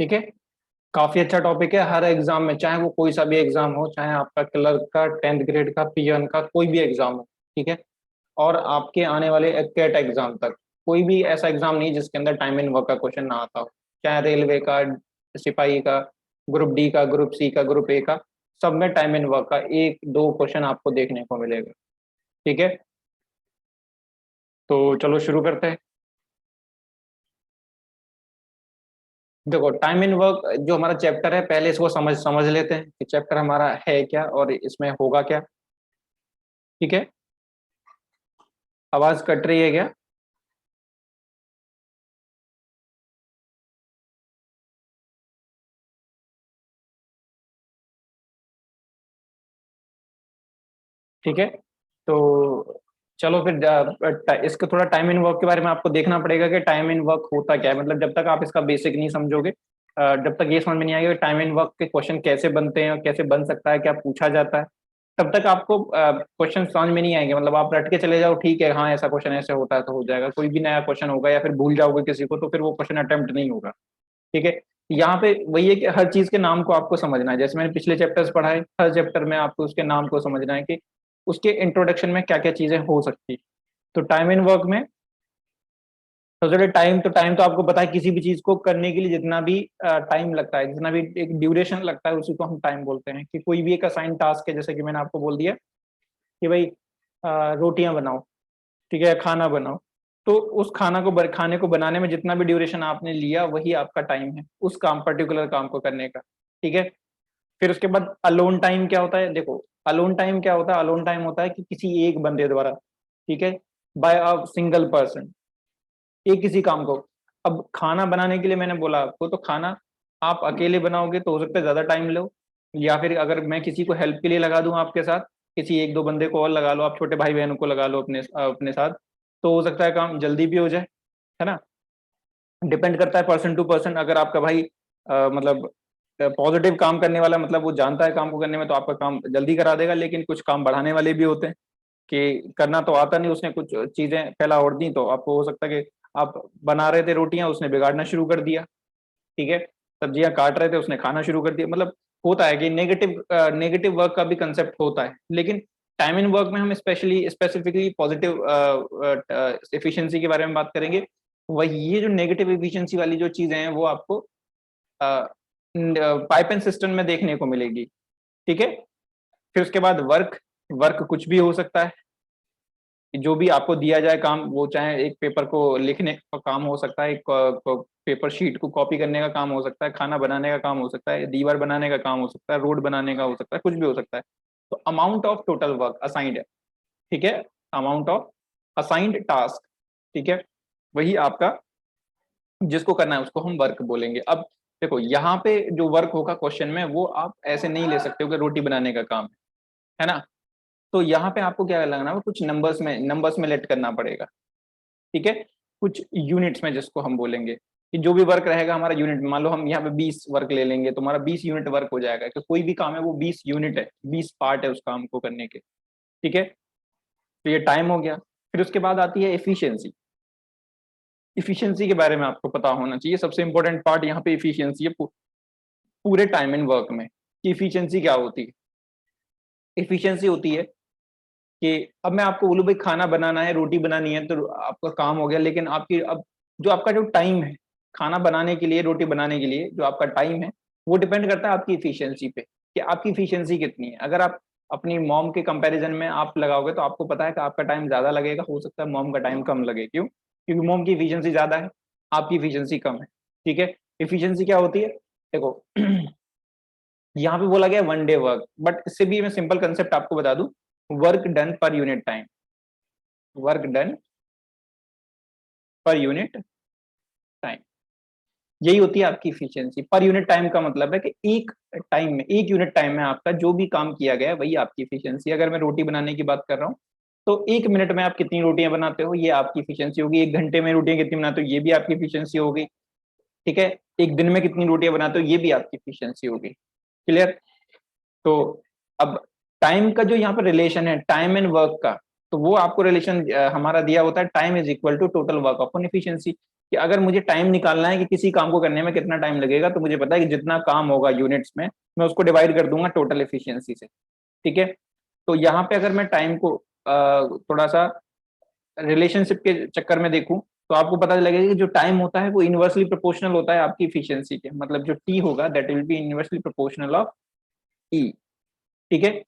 ठीक है। काफी अच्छा टॉपिक है, हर एग्जाम में, चाहे वो कोई सा भी एग्जाम हो, चाहे आपका क्लर्क का, 10th ग्रेड का, पीएन का, कोई भी एग्जाम हो। ठीक है। और आपके आने वाले कैट एग्जाम तक कोई भी ऐसा एग्जाम नहीं जिसके अंदर टाइम एंड वर्क का क्वेश्चन ना आता हो। चाहे रेलवे का, सिपाही का, ग्रुप डी का, ग्रुप सी का, ग्रुप ए का, सब में टाइम एंड वर्क का एक दो क्वेश्चन आपको देखने को मिलेगा। ठीक है। तो चलो शुरू करते हैं। देखो, टाइम एंड वर्क जो हमारा चैप्टर है, पहले इसको समझ समझ लेते हैं कि चैप्टर हमारा है क्या और इसमें होगा क्या। ठीक है। आवाज कट रही है क्या? ठीक है। तो चलो फिर इसका थोड़ा टाइम एंड वर्क के बारे में आपको देखना पड़ेगा कि टाइम एंड वर्क होता क्या है। मतलब जब तक आप इसका बेसिक नहीं समझोगे, जब तक ये समझ में नहीं आएगा टाइम एंड वर्क के क्वेश्चन कैसे बनते हैं और कैसे बन सकता है, क्या पूछा जाता है, तब तक आपको क्वेश्चन समझ में नहीं आएंगे। मतलब आप रट के चले जाओ, ठीक है हाँ ऐसा क्वेश्चन ऐसे होता है तो हो जाएगा, कोई भी नया क्वेश्चन होगा या फिर भूल जाओगे किसी को तो फिर वो क्वेश्चन अटेम्प्ट नहीं होगा। ठीक है। यहाँ पे वही है कि हर चीज के नाम को आपको समझना है। जैसे मैंने पिछले चैप्टर्स पढ़ाए, हर चैप्टर में आपको उसके नाम को समझना है कि उसके इंट्रोडक्शन में क्या क्या चीजें हो सकती। तो टाइम एंड वर्क में सबसे पहले टाइम तो आपको पता है, किसी भी चीज को करने के लिए जितना भी टाइम लगता है, जितना भी एक ड्यूरेशन लगता है, उसी को हम टाइम बोलते हैं। कि कोई भी एक असाइन टास्क है, जैसे कि मैंने आपको बोल दिया कि भाई रोटियां बनाओ, ठीक है, खाना बनाओ। तो उस खाने को बनाने में जितना भी ड्यूरेशन आपने लिया वही आपका टाइम है उस काम, पर्टिकुलर काम को करने का। ठीक है। फिर उसके बाद अलोन टाइम क्या होता है? देखो, अलोन टाइम क्या होता है? अलोन टाइम होता है कि किसी एक बंदे द्वारा, ठीक है, बाय अ सिंगल पर्सन, एक किसी काम को। अब खाना बनाने के लिए मैंने बोला आपको, तो खाना आप अकेले बनाओगे तो हो सकता है ज्यादा टाइम लो, या फिर अगर मैं किसी को हेल्प के लिए लगा दूं आपके साथ, किसी एक दो बंदे को और लगा लो, आप छोटे भाई बहनों को लगा लो अपने साथ, तो हो सकता है काम जल्दी भी हो जाए। है ना? डिपेंड करता है पर्सन टू पर्सन। अगर आपका भाई मतलब पॉजिटिव काम करने वाला, मतलब वो जानता है काम को करने में, तो आपका काम जल्दी करा देगा। लेकिन कुछ काम बढ़ाने वाले भी होते हैं कि करना तो आता नहीं, उसने कुछ चीजें फैला और दी, तो आपको हो सकता है कि आप बना रहे थे रोटियां, उसने बिगाड़ना शुरू कर दिया। ठीक है। सब्जियां काट रहे थे, उसने खाना शुरू कर दिया। मतलब होता है कि नेगेटिव वर्क का भी कंसेप्ट होता है। लेकिन टाइम इन वर्क में हम स्पेशली स्पेसिफिकली पॉजिटिव एफिशिएंसी के बारे में बात करेंगे। वही ये जो नेगेटिव एफिशिएंसी वाली जो चीजें हैं वो आपको पाइप एंड सिस्टम में देखने को मिलेगी। ठीक है। फिर उसके बाद वर्क, वर्क कुछ भी हो सकता है। जो भी आपको दिया जाए काम, वो चाहे एक पेपर को लिखने का काम हो सकता है, एक पेपर शीट को कॉपी करने का काम हो सकता है, खाना बनाने का काम हो सकता है, दीवार बनाने का काम हो सकता है, रोड बनाने का हो सकता है, कुछ भी हो सकता है। तो amount of total work assigned है। ठीक है। अमाउंट ऑफ असाइंड टास्क, ठीक है, वही आपका जिसको करना है उसको हम वर्क बोलेंगे। अब देखो, यहाँ पे जो वर्क होगा क्वेश्चन में, वो आप ऐसे नहीं ले सकते हो कि रोटी बनाने का काम है ना। तो यहाँ पे आपको क्या लगना है, कुछ नंबर्स में लेट करना पड़ेगा। ठीक है। कुछ यूनिट्स में, जिसको हम बोलेंगे कि जो भी वर्क रहेगा हमारा यूनिट में। मान लो हम यहाँ पे 20 वर्क ले लेंगे, तो हमारा 20 यूनिट वर्क हो जाएगा। कि कोई भी काम है वो 20 यूनिट है, 20 पार्ट है उस काम को करने के। ठीक है। तो ये टाइम हो गया। फिर उसके बाद आती है एफिशिएंसी। इफिशियंसी के बारे में आपको पता होना चाहिए। सबसे इंपॉर्टेंट पार्ट यहाँ पे इफिशियंसी है पूरे टाइम एंड वर्क में। कि इफिशियंसी क्या होती है? इफिशियंसी होती है कि अब मैं आपको बोलूं भाई खाना बनाना है, रोटी बनानी है, तो आपका काम हो गया। लेकिन आपकी अब जो आपका जो टाइम है खाना बनाने के लिए, रोटी बनाने के लिए, जो आपका टाइम है, वो डिपेंड करता है आपकी इफिशियंसी पे कि आपकी इफिशियंसी कितनी है। अगर आप अपनी मॉम के कंपैरिजन में आप लगाओगे तो आपको पता है कि आपका टाइम ज्यादा लगेगा, हो सकता है मॉम का टाइम कम लगे। क्यों? क्योंकि मॉम की इफिशियंसी ज्यादा है, आपकी इफिशियंसी कम है। ठीक है। इफिशियंसी क्या होती है? देखो, यहाँ पे बोला गया वन डे वर्क, बट इससे भी मैं सिंपल कंसेप्ट आपको बता दूं, work done per unit time. Work done per unit time, यही होती है आपकी इफिशियंसी। पर यूनिट टाइम का मतलब है कि एक टाइम में, एक यूनिट टाइम में आपका जो भी काम किया गया है वही आपकी इफिशियंसी। अगर मैं रोटी बनाने की बात कर रहा हूँ, तो एक मिनट में आप कितनी रोटियां बनाते हो, ये आपकी इफिशियंसी होगी। एक घंटे में रोटियां कितनी बनाते हो, ये भी आपकी इफिशियंसी होगी। ठीक है। एक दिन में कितनी रोटियां बनाते हो, ये भी आपकी इफिशियंसी होगी। क्लियर? तो अब टाइम का जो यहाँ पर रिलेशन है टाइम एंड वर्क का, तो वो आपको रिलेशन हमारा दिया होता है, time is equal to total work upon efficiency, कि अगर मुझे टाइम निकालना है कि किसी काम को करने में कितना टाइम लगेगा, तो मुझे पता है कि जितना काम होगा यूनिट्स में, मैं उसको डिवाइड कर दूंगा टोटल एफिशिएंसी से। ठीक है, तो यहाँ पे अगर मैं टाइम को थोड़ा सा रिलेशनशिप के चक्कर में देखूं, तो आपको पता लगेगा कि जो टाइम होता है वो इनवर्सली प्रोपोर्शनल होता है आपकी इफिशियंसी के, मतलब जो टी होगा that will be inversely proportional of E. ठीक है,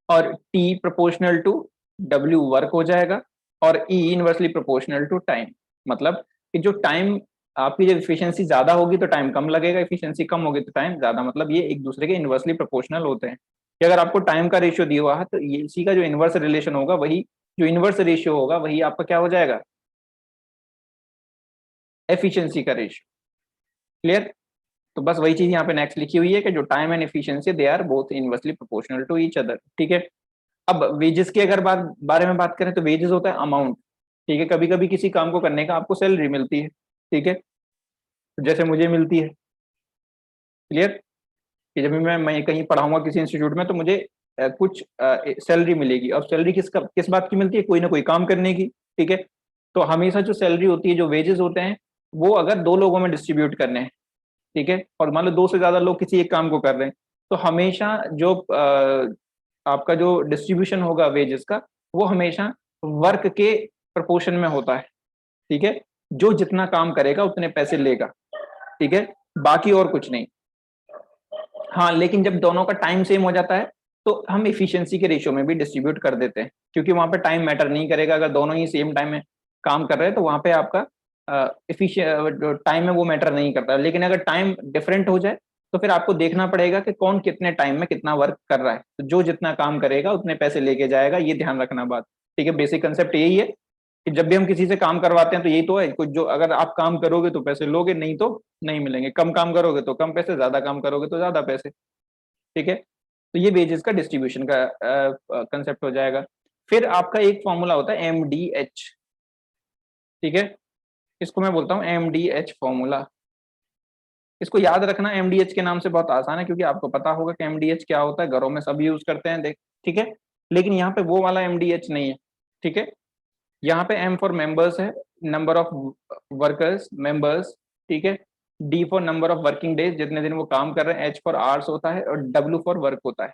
और T proportional to W work हो जाएगा, और E inversely proportional to time. मतलब कि जो टाइम आपकी जब इफिशियंसी ज्यादा होगी तो टाइम कम लगेगा, इफिशियंसी कम होगी तो टाइम ज्यादा, मतलब ये एक दूसरे के इनवर्सली प्रोपोर्शनल होते हैं। कि अगर आपको टाइम का रेशियो दिया हुआ है तो ये इसी का जो इनवर्स रिलेशन होगा वही, जो इनवर्स रेशियो होगा वही आपका क्या हो जाएगा, एफिशिएंसी का रेशियो। क्लियर? तो बस वही चीज यहाँ पे नेक्स्ट लिखी हुई है कि जो time and efficiency they are both inversely proportional to each other. ठीक है, अब वेजेस की अगर बारे में बात करें तो वेजेस होता है अमाउंट। ठीक है, कभी कभी किसी काम को करने का आपको सैलरी मिलती है। ठीक है, तो जैसे मुझे मिलती है। क्लियर? कि जब भी मैं कहीं पढ़ाऊंगा किसी इंस्टीट्यूट में तो मुझे कुछ सैलरी मिलेगी, और सैलरी किस बात की मिलती है, कोई ना कोई काम करने की। ठीक है, तो हमेशा जो सैलरी होती है, जो वेजेस होते हैं, वो अगर दो लोगों में डिस्ट्रीब्यूट करने हैं, ठीक है, और मान लो दो से ज्यादा लोग किसी एक काम को कर रहे हैं, तो हमेशा जो आपका जो डिस्ट्रीब्यूशन होगा वेजेस का, वो हमेशा वर्क के प्रपोर्शन में होता है। ठीक है, जो जितना काम करेगा उतने पैसे लेगा। ठीक है, बाकी और कुछ नहीं। हाँ, लेकिन जब दोनों का टाइम सेम हो जाता है तो हम इफिशियंसी के रेशियो में भी डिस्ट्रीब्यूट कर देते हैं, क्योंकि वहां पे टाइम मैटर नहीं करेगा। अगर दोनों ही सेम टाइम में काम कर रहे हैं तो वहां पे आपका टाइम में वो मैटर नहीं करता। लेकिन अगर टाइम डिफरेंट हो जाए तो फिर आपको देखना पड़ेगा कि कौन कितने टाइम में कितना वर्क कर रहा है, तो जो जितना काम करेगा उतने पैसे लेके जाएगा, ये ध्यान रखना बात। ठीक है, बेसिक कंसेप्ट यही है कि जब भी हम किसी से काम करवाते हैं तो यही तो है, कुछ जो अगर आप काम करोगे तो पैसे लोगे, नहीं तो नहीं मिलेंगे। कम काम करोगे तो कम पैसे, ज्यादा काम करोगे तो ज्यादा पैसे। ठीक है, तो ये वेजेस का डिस्ट्रीब्यूशन का कंसेप्ट हो जाएगा। फिर आपका एक फॉर्मूला होता है एमडीएच। ठीक है, इसको मैं बोलता हूँ एमडीएच फॉर्मूला। इसको याद रखना एमडीएच के नाम से बहुत आसान है, क्योंकि आपको पता होगा कि एमडीएच क्या होता है, घरों में सब यूज करते हैं देख। ठीक है, लेकिन यहाँ पे वो वाला एमडीएच नहीं है। ठीक है, यहाँ पे एम फॉर मेंबर्स है, नंबर ऑफ वर्कर्स मेंबर्स। ठीक है, D for number of working days, जितने दिन वो काम कर रहे हैं, एच फॉर आवर्स होता है, और डब्ल्यू फॉर वर्क होता है।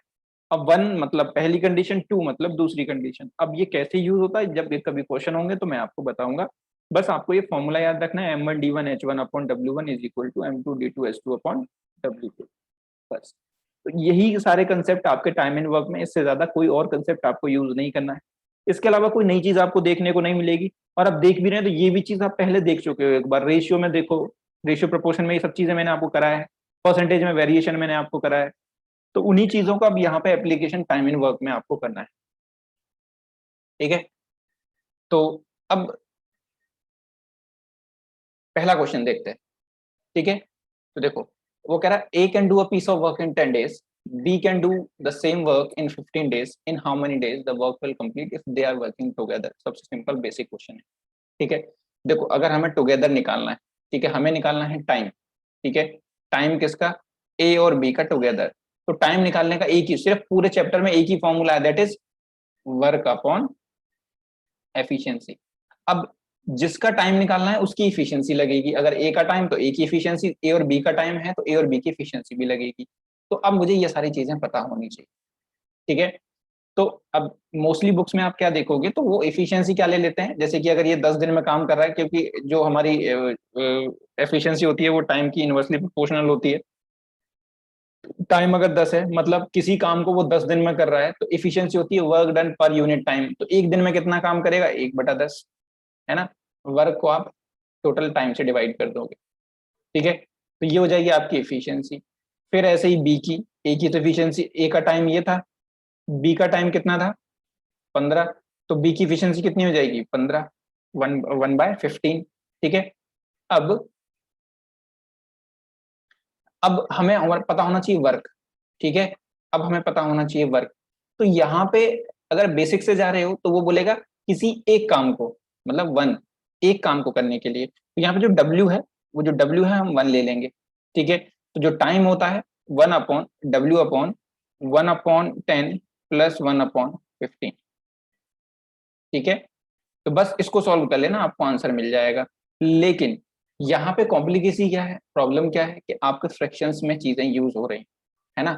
अब वन मतलब पहली कंडीशन, टू मतलब दूसरी कंडीशन। अब ये कैसे यूज होता है, जब ये कभी क्वेश्चन होंगे तो मैं आपको बताऊंगा। बस आपको ये फॉर्मूला याद रखना है, M1D1 H1 upon W1 is equal to M2D2 H2 upon W2। बस, तो यही सारे कंसेप्ट आपके टाइम एंड वर्क में, इससे ज्यादा कोई और कंसेप्ट आपको यूज नहीं करना है। इसके अलावा कोई नई चीज आपको देखने को नहीं मिलेगी। और आप देख भी रहे हैं तो ये भी चीज आप पहले देख चुके हो एक बार, रेशियो में देखो, रेशियो प्रोपोर्शन में ये सब चीजें मैंने आपको कराया है, परसेंटेज में वेरिएशन मैंने आपको कराया है। तो उन्हीं चीजों का अब यहाँ पे एप्लीकेशन टाइम इन वर्क में आपको करना है। ठीक है, तो अब पहला क्वेश्चन देखते हैं। ठीक है, तो देखो, वो कह रहा है A can do a piece of work in 10 days, B can do the same work in 15 days, in how many days the work will complete if they are working together. सबसे सिंपल बेसिक क्वेश्चन है। ठीक है, देखो अगर हमें together निकालना है, ठीक है, हमें निकालना है टाइम। ठीक है, टाइम किसका, ए और बी का टुगेदर। तो टाइम निकालने का एक ही, सिर्फ पूरे चैप्टर में एक ही फॉर्मूला है, that is work upon efficiency. अब जिसका टाइम निकालना है उसकी इफिशियंसी लगेगी। अगर ए का टाइम तो ए की इफिशियंसी, ए और बी का टाइम है तो ए और बी की इफिशियंसी भी लगेगी। तो अब मुझे ये सारी चीजें पता होनी चाहिए। ठीक है, तो अब मोस्टली बुक्स में आप क्या देखोगे, तो वो एफिशिएंसी क्या ले लेते हैं, जैसे कि अगर ये 10 दिन में काम कर रहा है, क्योंकि जो हमारी एफिशिएंसी होती है वो टाइम की इनवर्सली प्रोपोर्शनल होती है। टाइम अगर 10 है, मतलब किसी काम को वो 10 दिन में कर रहा है, तो इफिशियंसी होती है work done per unit time. तो एक दिन में कितना काम करेगा, 1/10, है ना। वर्क को आप टोटल टाइम से डिवाइड कर दोगे। ठीक है, तो ये हो जाएगी आपकी एफिशिएंसी। फिर ऐसे ही बी की, ए की तो एफिशिएंसी, ए का टाइम ये था, बी का टाइम कितना था, 15, तो बी की एफिशिएंसी कितनी हो जाएगी, 15, 1/15। ठीक है, अब अब हमें पता होना चाहिए वर्क। ठीक है, अब हमें पता होना चाहिए वर्क। तो यहाँ पे अगर बेसिक से जा रहे हो तो वो बोलेगा किसी एक काम को, मतलब वन, एक काम को करने के लिए, तो यहाँ पे जो डब्ल्यू है, वो जो डब्ल्यू है हम 1 ले लेंगे। ठीक है, तो जो टाइम होता है 1/W अपॉन 1/10 प्लस 1/15। ठीक है, तो बस इसको सॉल्व कर लेना, आपको आंसर मिल जाएगा। लेकिन यहाँ पे कॉम्प्लिकेसी क्या है, प्रॉब्लम क्या है कि आपके फ्रैक्शंस में चीजें यूज हो रही है ना।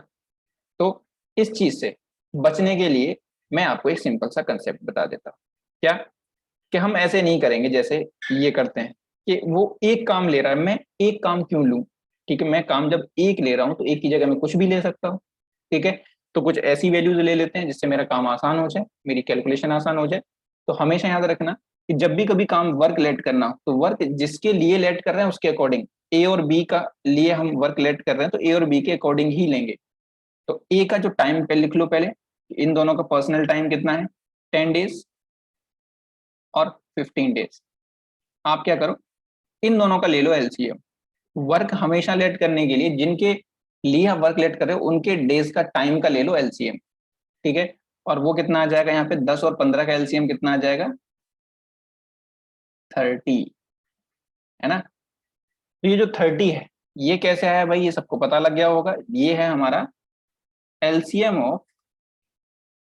तो इस चीज से बचने के लिए मैं आपको एक सिंपल सा कंसेप्ट बता देता हूँ। क्या, कि हम ऐसे नहीं करेंगे जैसे ये करते हैं कि वो एक काम ले रहा है, मैं एक काम क्यों लूं। ठीक है, मैं काम जब एक ले रहा हूं तो एक की जगह मैं कुछ भी ले सकता हूँ। ठीक है, तो कुछ ऐसी वैल्यूज ले लेते हैं जिससे मेरा काम आसान हो जाए, मेरी कैलकुलेशन आसान हो जाए। तो हमेशा याद रखना कि जब भी कभी काम वर्क लेट करना हो, तो वर्क जिसके लिए लेट कर रहे हैं उसके अकॉर्डिंग, ए और बी का लिए हम वर्क लेट कर रहे हैं तो ए और बी के अकॉर्डिंग ही लेंगे। तो ए का जो टाइम पे लिख लो पहले, इन दोनों का पर्सनल टाइम कितना है, 10 डेज और 15 डेज। आप क्या करो, इन दोनों का ले लो एलसीएम। वर्क हमेशा लेट करने के लिए जिनके लिए आप वर्क लेट कर रहे हो उनके डेज का टाइम का ले लो एलसीएम। ठीक है, और वो कितना आ जाएगा, यहाँ पे 10 और 15 का एलसीएम कितना आ जाएगा, 30, है ना। तो ये जो 30 है, ये कैसे आया भाई, ये सबको पता लग गया होगा, ये है हमारा एलसीएम ऑफ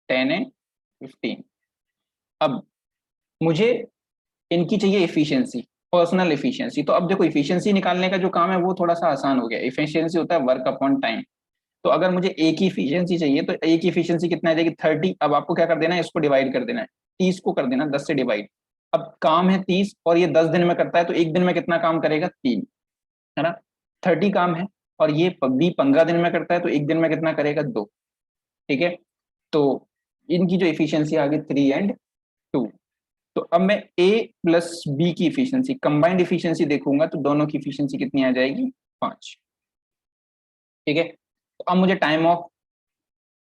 10 एंड 15। अब मुझे इनकी चाहिए इफिशियंसी, पर्सनल इफिशियंसी। तो अब देखो, इफिशियंसी निकालने का जो काम है वो थोड़ा सा आसान हो गया। इफिशियंसी होता है वर्क अपॉन टाइम। तो अगर मुझे एक ही इफिशियंसी चाहिए तो एक की इफिशियंसी कितना आ जाएगी, 30। अब आपको क्या कर देना है, इसको डिवाइड कर देना है, 30 को कर देना 10 से डिवाइड। अब काम है 30 और ये 10 दिन में करता है, तो एक दिन में कितना काम करेगा, 3, है ना। 30 काम है और ये भी 15 दिन में करता है, तो एक दिन में कितना करेगा, 2। ठीक है, तो इनकी जो इफिशियंसी आ गई 3 और 2। तो अब मैं ए प्लस बी की इफिशियंसी, कंबाइंड इफिशियंसी देखूंगा तो दोनों की इफिशियंसी कितनी आ जाएगी, 5। ठीक है, तो अब मुझे टाइम ऑफ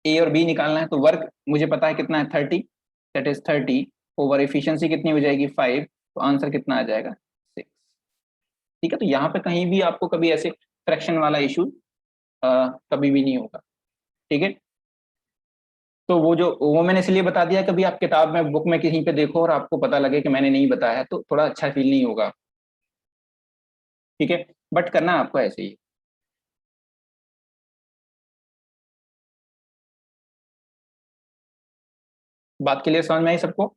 ए और बी निकालना है। तो वर्क मुझे पता है कितना है, 30, दैट इज 30 ओवर इफिशियंसी कितनी हो जाएगी, 5। तो आंसर कितना आ जाएगा, 6। ठीक है, तो यहाँ पे कहीं भी आपको कभी ऐसे फ्रैक्शन वाला इशू कभी भी नहीं होगा। ठीक है, तो वो मैंने इसलिए बता दिया, कभी आप किताब में बुक में कहीं पे देखो और आपको पता लगे कि मैंने नहीं बताया है, तो थोड़ा अच्छा फील नहीं होगा। ठीक है, बट करना आपको ऐसे ही। बात क्लियर समझ में आई सबको।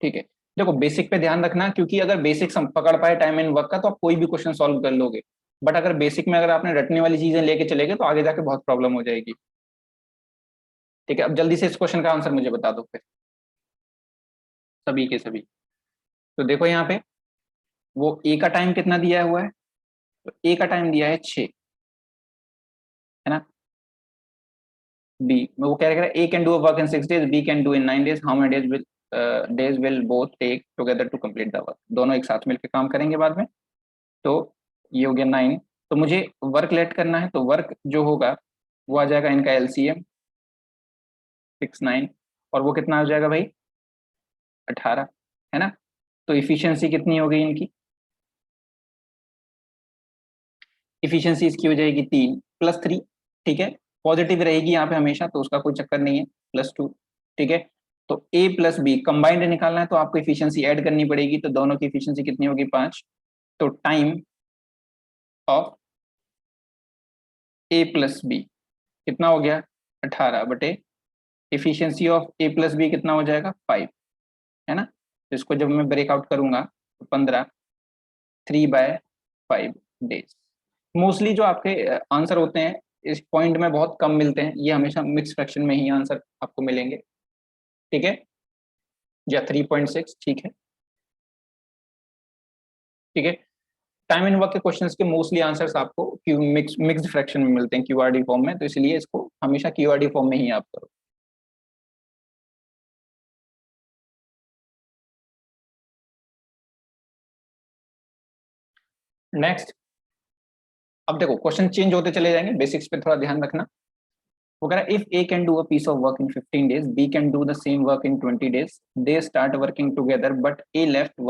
ठीक है, देखो बेसिक पे ध्यान रखना, क्योंकि अगर बेसिक पकड़ पाए टाइम एंड वर्क का तो आप कोई भी क्वेश्चन सॉल्व कर लोगे। बट अगर बेसिक में अगर आपने रटने वाली चीजें लेके चले गए तो आगे जाके बहुत प्रॉब्लम हो जाएगी। ठीक है, अब जल्दी से इस क्वेश्चन का आंसर मुझे बता दो फिर, सभी के सभी। तो देखो यहाँ पे वो ए का टाइम कितना दिया हुआ है, तो ए का टाइम दिया है 6, है ना। बी में वो कह रहा है A can do work in 6 days, B can do in 9 days, how many days will both take together to complete the work. दोनों एक साथ मिलकर काम करेंगे बाद में। तो ये हो गया 9। तो मुझे वर्क लेट करना है, तो वर्क जो होगा वो आ जाएगा इनका एलसीएम 6 9, और वो कितना आ जाएगा भाई, 18, है ना। तो इफिशियंसी कितनी हो गई इनकी, इफिशियंसी इसकी हो जाएगी 3 + 3। ठीक है, पॉजिटिव रहेगी यहाँ पे हमेशा, तो उसका कोई चक्कर नहीं है, +2। ठीक है, तो ए प्लस बी कंबाइंड निकालना है तो आपको इफिशियंसी ऐड करनी पड़ेगी, तो दोनों की इफिशियंसी कितनी होगी, 5। तो time of A plus B कितना हो गया, 18 बटे efficiency of A plus B कितना हो जाएगा, 5, है ना। तो इसको जब मैं ब्रेकआउट करूंगा तो 15, 3/5 डेज। मोस्टली जो आपके आंसर होते हैं इस पॉइंट में बहुत कम मिलते हैं, ये हमेशा मिक्स फ्रैक्शन में ही आंसर आपको मिलेंगे। ठीक है, या 3.6, ठीक है। ठीक है, टाइम एंड वर्क के क्वेश्चंस के मोस्टली आंसर्स आपको क्यू मिक्स्ड फ्रैक्शन में मिलते हैं, क्यूआरडी फॉर्म में, तो इसलिए इसको हमेशा क्यूआरडी फॉर्म में ही आप करो। नेक्स्ट, अब देखो क्वेश्चन चेंज होते चले जाएंगे, बेसिक्स पे थोड़ा ध्यान रखना। वो कह रहा है if A can do a piece of work in 15 days, B can do the same work in 20 days, they start working together but A left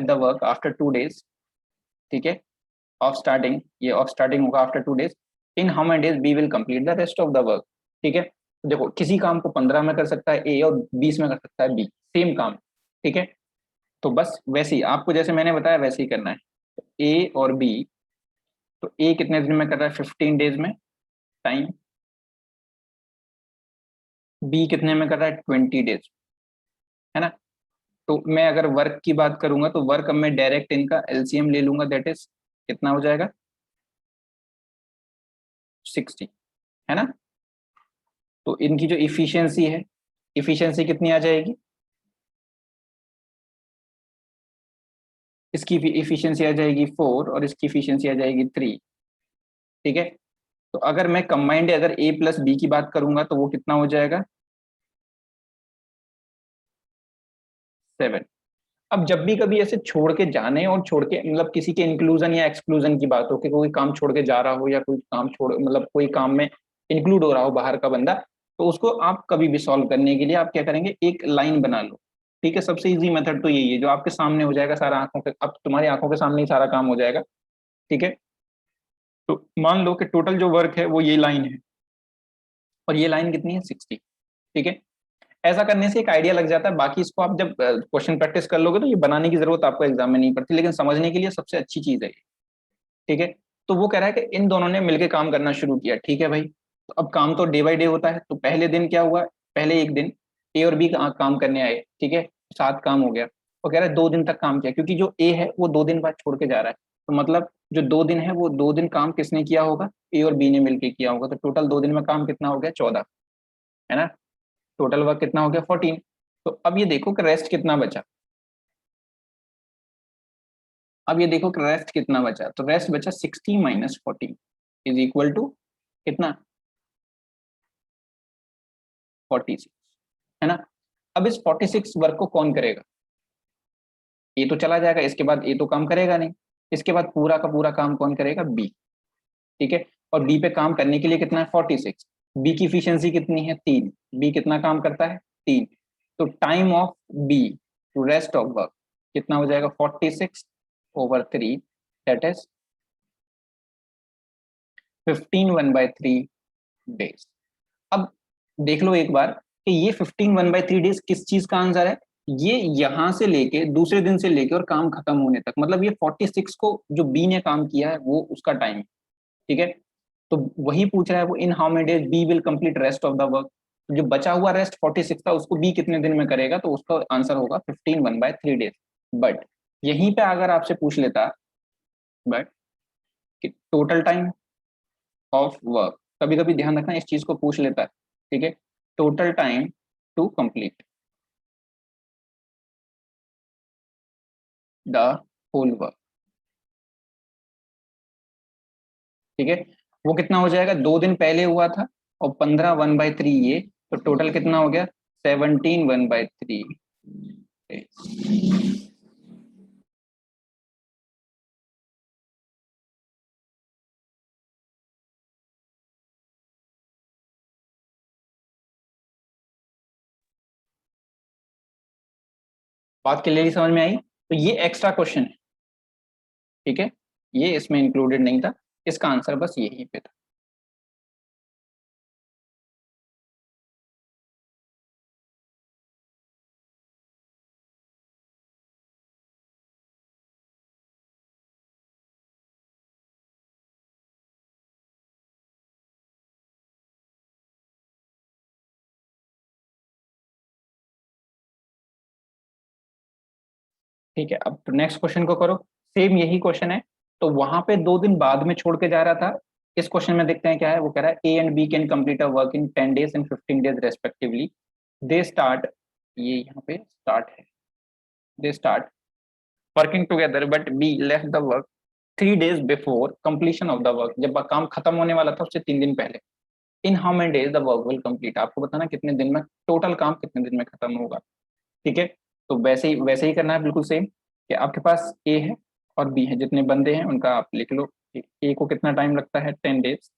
the work after 2 days. ठीक है, ऑफ स्टार्टिंग, ये of starting होगा after 2 days. In how many days B will complete the rest of the work. ठीक है, तो देखो किसी काम को 15 में कर सकता है ए और 20 में कर सकता है बी, सेम काम। ठीक है, तो बस वैसे ही आपको जैसे मैंने बताया वैसे ही करना है। ए और बी तो ए कितने दिन में कर रहा है? 15 डेज में टाइम। बी कितने में कर रहा है? 20 डेज, है ना। तो मैं अगर वर्क की बात करूंगा तो वर्क अब मैं डायरेक्ट इनका एलसीएम ले लूंगा, दैट इज कितना हो जाएगा? 60, है ना। तो इनकी जो इफिशियंसी है, इफिशियंसी कितनी आ जाएगी? इसकी इफिशियंसी आ जाएगी 4 और इसकी इफिशियंसी आ जाएगी 3। ठीक है। तो अगर मैं कंबाइंड अगर ए प्लस बी की बात करूंगा तो वो कितना हो जाएगा? 7। अब जब भी कभी ऐसे छोड़ के जाने और छोड़ के मतलब किसी के इंक्लूजन या एक्सक्लूजन की बात हो कि कोई काम छोड़ के जा रहा हो या कोई काम छोड़ मतलब कोई काम में इंक्लूड हो रहा हो बाहर का बंदा, तो उसको आप कभी भी सॉल्व करने के लिए आप क्या करेंगे? एक लाइन बना लो। ठीक है। सबसे इजी मेथड तो यही है जो आपके सामने हो जाएगा सारा, आंखों के अब तुम्हारी आंखों के सामने ही सारा काम हो जाएगा। ठीक है। तो मान लो कि टोटल जो वर्क है वो ये लाइन है और ये लाइन कितनी है? 60। ठीक है। ऐसा करने से एक आइडिया लग जाता है, बाकी इसको आप जब क्वेश्चन प्रैक्टिस कर लोगे तो ये बनाने की जरूरत आपको एग्जाम में नहीं पड़ती, लेकिन समझने के लिए सबसे अच्छी चीज है ये। ठीक है। तो वो कह रहा है कि इन दोनों ने मिलकर काम करना शुरू किया। ठीक है भाई। तो अब काम तो डे बाय डे होता है, तो पहले दिन क्या हुआ? पहले एक दिन ए और बी काम करने आए। ठीक है। 7 काम हो गया। वो कह रहा है 2 दिन तक काम किया, क्योंकि जो ए है वो 2 दिन बाद छोड़ के जा रहा है। तो मतलब जो 2 दिन है वो 2 दिन काम किसने किया होगा? ए और बी ने मिलकर किया होगा। तो टोटल 2 दिन में काम कितना हो गया? 14, है ना। टोटल वर्क कितना हो गया? 14। तो अब ये देखो कि रेस्ट कितना बचा। अब ये देखो कि रेस्ट कितना बचा, तो रेस्ट बचा 60 माइनस 14 इज इक्वल टू कितना? 46, है ना। अब इस 46 वर्क को कौन करेगा? ये तो चला जाएगा, इसके बाद ये तो काम करेगा नहीं। इसके बाद पूरा का पूरा काम कौन करेगा? बी। ठीक है। और बी पे काम करने के लिए कितना है? 46। बी की इफिशियंसी कितनी है? 3। बी कितना काम करता है? 3। तो time of B to rest of work कितना हो जाएगा? 46/3, दैट इज 15 1/3 डेज। अब देख लो एक बार कि ये 15 1/3 डेज किस चीज का आंसर है? ये यहां से लेके दूसरे दिन से लेके और काम खत्म होने तक, मतलब ये 46 को जो बी ने काम किया है वो उसका टाइम है। ठीक है। तो वही पूछ रहा है वो, in how many days B will complete rest of the work. जो बचा हुआ रेस्ट 46 था उसको बी कितने दिन में करेगा? तो उसका आंसर होगा 15 1/3 डेज। बट यहीं पे अगर आपसे पूछ लेता, but total time of work, कभी कभी ध्यान रखना इस चीज को पूछ लेता है। ठीक है। Total time to complete the whole work. ठीक है। वो कितना हो जाएगा? 2 दिन पहले हुआ था और 15 1/3 ये, तो टोटल कितना हो गया? 17 1/3। बात क्लियरली समझ में आई? तो ये एक्स्ट्रा क्वेश्चन है। ठीक है। ये इसमें इंक्लूडेड नहीं था, इसका आंसर बस यही पे था। ठीक है। अब नेक्स्ट क्वेश्चन को करो। सेम यही क्वेश्चन है, तो वहां पे 2 दिन बाद में छोड़ के जा रहा था। इस क्वेश्चन में देखते हैं क्या है। वो कह रहा है A and B can complete a work in 10 days and 15 days respectively. They start, ये यहाँ पे स्टार्ट है, they start working together but B left the work 3 days before completion of the work. जब काम खत्म होने वाला था उससे 3 दिन पहले। इन how many days the work will complete, आपको बताना कितने दिन में टोटल काम कितने दिन में खत्म होगा। ठीक है। तो वैसे ही करना है बिल्कुल सेम, कि आपके पास ए है और बी है, जितने बंदे हैं उनका आप लिख लो। ए को कितना टाइम लगता है? 10 days।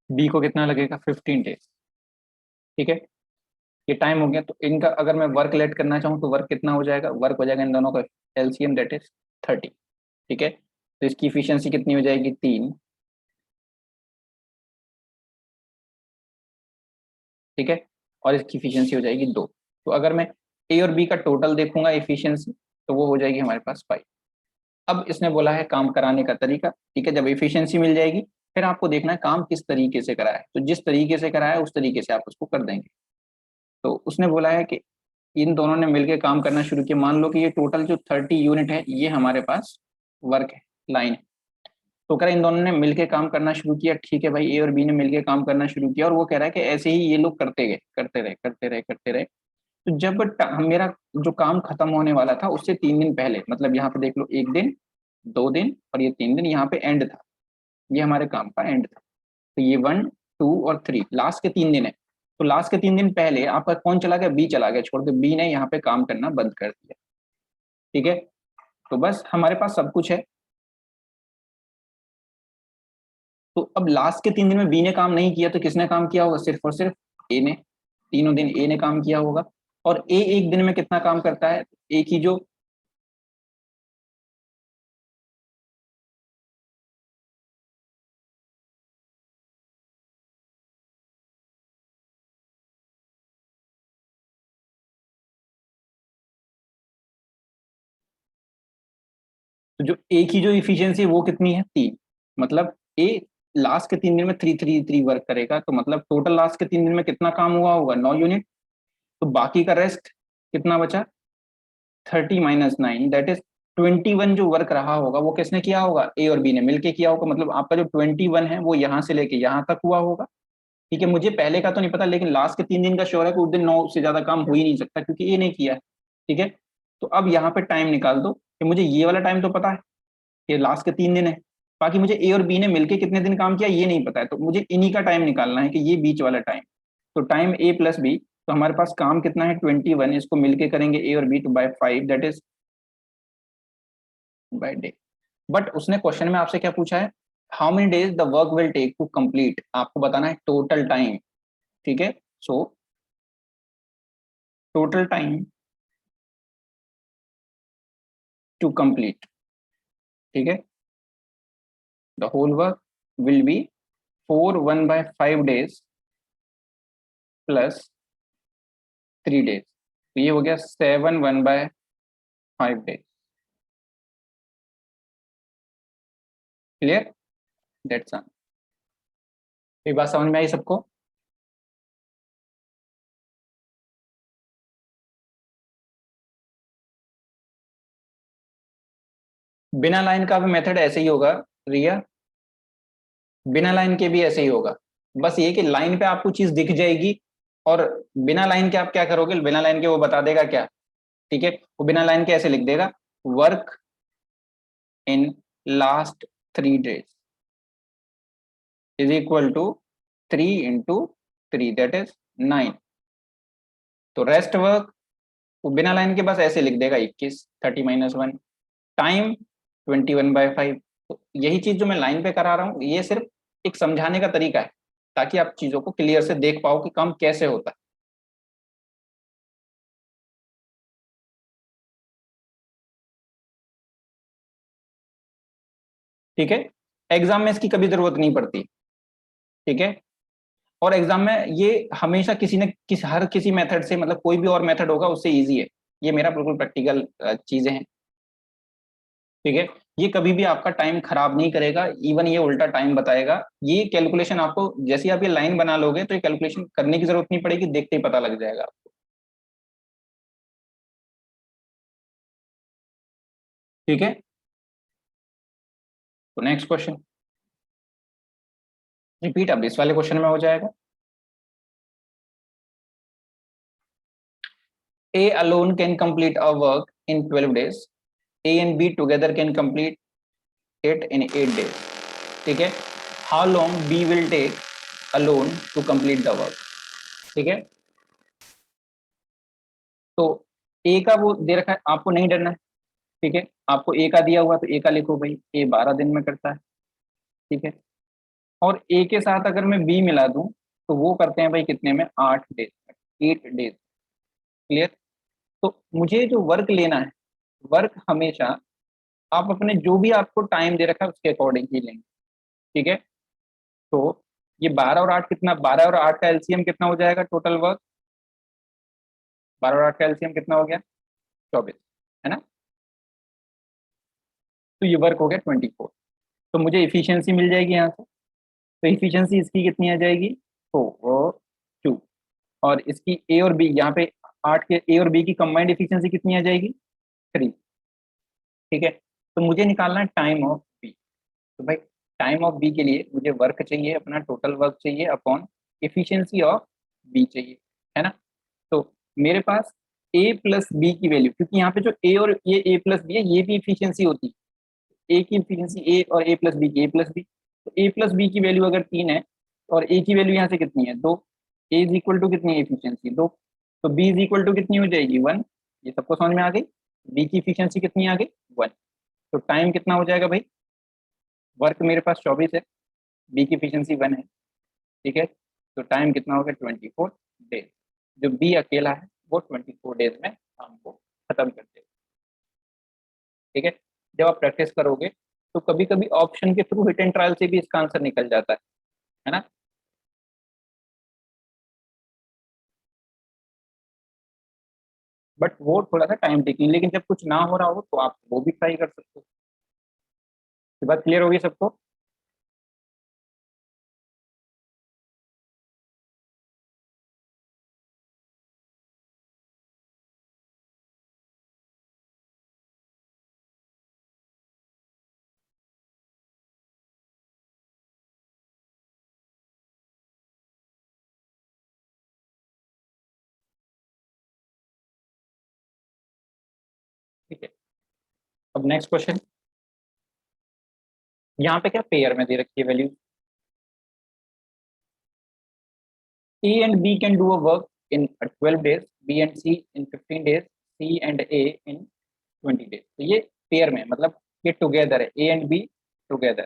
बी को कितना लगेगा? 15 days। ठीक है। ये टाइम हो गया। तो इनका अगर मैं वर्क लेट करना चाहूँ तो वर्क कितना हो जाएगा? वर्क हो जाएगा इन दोनों का एलसीएम, दैट इज 30। ठीक है। तो इसकी इफिशियंसी कितनी हो जाएगी? 3। ठीक है। और इसकी इफिशियंसी हो जाएगी 2। तो अगर मैं ए और बी का टोटल देखूंगा इफिशियंसी, तो वो हो जाएगी हमारे पास 5। अब इसने बोला है काम कराने का तरीका, ठीक है। जब एफिशिएंसी मिल जाएगी फिर आपको देखना है काम किस तरीके से करा है, तो जिस तरीके से करा है उस तरीके से आप उसको कर देंगे। तो उसने बोला है कि इन दोनों ने मिलकर काम करना शुरू किया। मान लो कि ये टोटल जो 30 यूनिट है ये हमारे पास वर्क है, लाइन है। तो कह रहा है इन दोनों ने मिलकर काम करना शुरू किया, ठीक है भाई, ए और बी ने मिलकर काम करना शुरू किया, और वो कह रहा है कि ऐसे ही ये लोग करते गए, करते रहे करते रहे करते रहे। तो जब मेरा जो काम खत्म होने वाला था उससे 3 दिन पहले, मतलब यहाँ पे देख लो 1 दिन, 2 दिन और ये 3 दिन, यहाँ पे एंड था, ये हमारे काम का एंड था। तो ये 1, 2 और 3 लास्ट के 3 दिन है। तो लास्ट के 3 दिन पहले आपका कौन चला गया, बी चला गया, छोड़ के बी ने यहाँ पे काम करना बंद कर दिया, ठीक है। तो बस हमारे पास सब कुछ है। तो अब लास्ट के 3 दिन में बी ने काम नहीं किया तो किसने काम किया होगा, सिर्फ और सिर्फ ए ने। तीनों दिन ए ने काम किया होगा। और ए एक दिन में कितना काम करता है, ए की जो तो जो ए की जो इफिशियंसी है वो कितनी है, 3। मतलब ए लास्ट के 3 दिन में 3 3 3 वर्क करेगा, तो मतलब टोटल लास्ट के 3 दिन में कितना काम हुआ होगा, 9 यूनिट। तो बाकी का रेस्ट कितना बचा, 30 - 9 दैट इज 21 जो वर्क रहा होगा वो किसने किया होगा, ए और बी ने मिलके किया होगा। मतलब आपका जो 21 है वो यहाँ से लेके यहाँ तक हुआ होगा, ठीक है। मुझे पहले का तो नहीं पता, लेकिन लास्ट के 3 दिन का श्योर है कि उस दिन 9 से ज्यादा काम हो ही नहीं सकता क्योंकि ए ने किया है, ठीक है। तो अब यहाँ पे टाइम निकाल दो कि मुझे ये वाला टाइम तो पता है, ये लास्ट के 3 दिन है। बाकी मुझे ए और बी ने मिलके कितने दिन काम किया ये नहीं पता है, तो मुझे इन्हीं का टाइम निकालना है कि ये बीच वाला टाइम। तो टाइम ए प्लस बी, तो हमारे पास काम कितना है 21, इसको मिलके करेंगे ए और बी तो by 5 that is by day. But उसने क्वेश्चन में आपसे क्या पूछा है, how many days the work will take to complete, आपको बताना है टोटल टाइम, ठीक है। So total time to complete, ठीक है, the whole work will be 4 1/5 days plus 3 days, तो ये हो गया 7 1/5 days। Clear, that's all. ये बात समझ में आई सबको। बिना लाइन का भी मेथड ऐसे ही होगा रिया, बिना लाइन के भी ऐसे ही होगा। बस ये कि लाइन पे आपको चीज दिख जाएगी, और बिना लाइन के आप क्या करोगे, बिना लाइन के वो बता देगा क्या, ठीक है। वो बिना लाइन के ऐसे लिख देगा, work in last 3 days is equal to 3 × 3 that is 9। तो रेस्ट वर्क वो बिना लाइन के बस ऐसे लिख देगा 21, 30 - 1, टाइम 21/5। तो यही चीज जो मैं लाइन पे करा रहा हूँ ये सिर्फ एक समझाने का तरीका है, ताकि आप चीजों को क्लियर से देख पाओ कि काम कैसे होता है, ठीक है। एग्जाम में इसकी कभी जरूरत नहीं पड़ती, ठीक है। और एग्जाम में ये हमेशा किसी ने हर किसी मेथड से, मतलब कोई भी और मेथड होगा उससे इजी है। ये मेरा बिल्कुल प्रैक्टिकल चीजें हैं, ठीक है। ये कभी भी आपका टाइम खराब नहीं करेगा, इवन ये उल्टा टाइम बताएगा। ये कैलकुलेशन आपको जैसे ही आप ये लाइन बना लोगे तो ये कैलकुलेशन करने की जरूरत नहीं पड़ेगी, देखते ही पता लग जाएगा आपको, ठीक है। तो नेक्स्ट क्वेश्चन रिपीट अब इस वाले क्वेश्चन में हो जाएगा। A alone can complete a work in 12 days. A and B together can complete it in 8 days. ठीक है, how long B will take alone to complete the work, ठीक है। तो A का वो दे रखा है, आपको नहीं डरना है, ठीक है। आपको A का दिया हुआ तो A का लिखो भाई, A 12 दिन में करता है, ठीक है। और A के साथ अगर मैं B मिला दूं तो वो करते हैं भाई कितने में, 8 डेज, 8 डेज, क्लियर। तो मुझे जो वर्क लेना है, वर्क हमेशा आप अपने जो भी आपको टाइम दे रखा है उसके अकॉर्डिंग ही लेंगे, ठीक है। तो ये 12 और 8 कितना, 12 और 8 का एलसीएम कितना हो जाएगा टोटल वर्क, 12 और 8 का एलसीएम कितना हो गया, 24, है ना। तो ये वर्क हो गया 24। तो मुझे इफिशियंसी मिल जाएगी यहाँ से। तो इफिशियंसी इसकी कितनी आ जाएगी, 4 और 2। और इसकी ए और बी, यहाँ पे 8 के ए और बी की कंबाइंड इफिशियंसी कितनी आ जाएगी, 3। ठीक है, तो मुझे निकालना है टाइम ऑफ बी। तो भाई टाइम ऑफ बी के लिए मुझे वर्क चाहिए, अपना टोटल वर्क चाहिए अपॉन इफिशियंसी ऑफ बी चाहिए, है ना। तो मेरे पास ए प्लस बी की वैल्यू, क्योंकि यहाँ पे जो ए और ये ए प्लस बी है ये भी इफिशियंसी होती है। ए की इफिशियंसी ए और ए प्लस बी की ए प्लस बी। तो ए प्लस बी की वैल्यू अगर 3 है और ए की वैल्यू यहाँ से कितनी है, 2। ए इज इक्वल टू कितनी है इफिशियंसी, 2। तो बी इज इक्वल टू कितनी हो जाएगी, 1। ये सबको समझ में आ गई। बी की इफिशियंसी कितनी आ गई, 1। तो टाइम कितना हो जाएगा भाई, वर्क मेरे पास 24 है, बी की इफिशियंसी 1 है। ठीक है, तो टाइम कितना हो गया, 24 डेज। जो बी अकेला है वो 24 डेज में काम को खत्म कर देगा। ठीक है, जब आप प्रैक्टिस करोगे तो कभी कभी ऑप्शन के थ्रू हिट एंड ट्रायल से भी इसका आंसर निकल जाता है ना। बट वो थोड़ा सा टाइम टेकिंग, लेकिन जब कुछ ना हो रहा हो तो आप वो भी ट्राई कर सकते हो। ये बात क्लियर होगी सबको। ठीक है, अब नेक्स्ट क्वेश्चन। यहाँ पे क्या पेयर में दे रखी है value, A and B can do a work in 12 days, B and C in 15 days, C and A in 20 days। तो ये पेयर में मतलब ये टुगेदर है, A and B टुगेदर।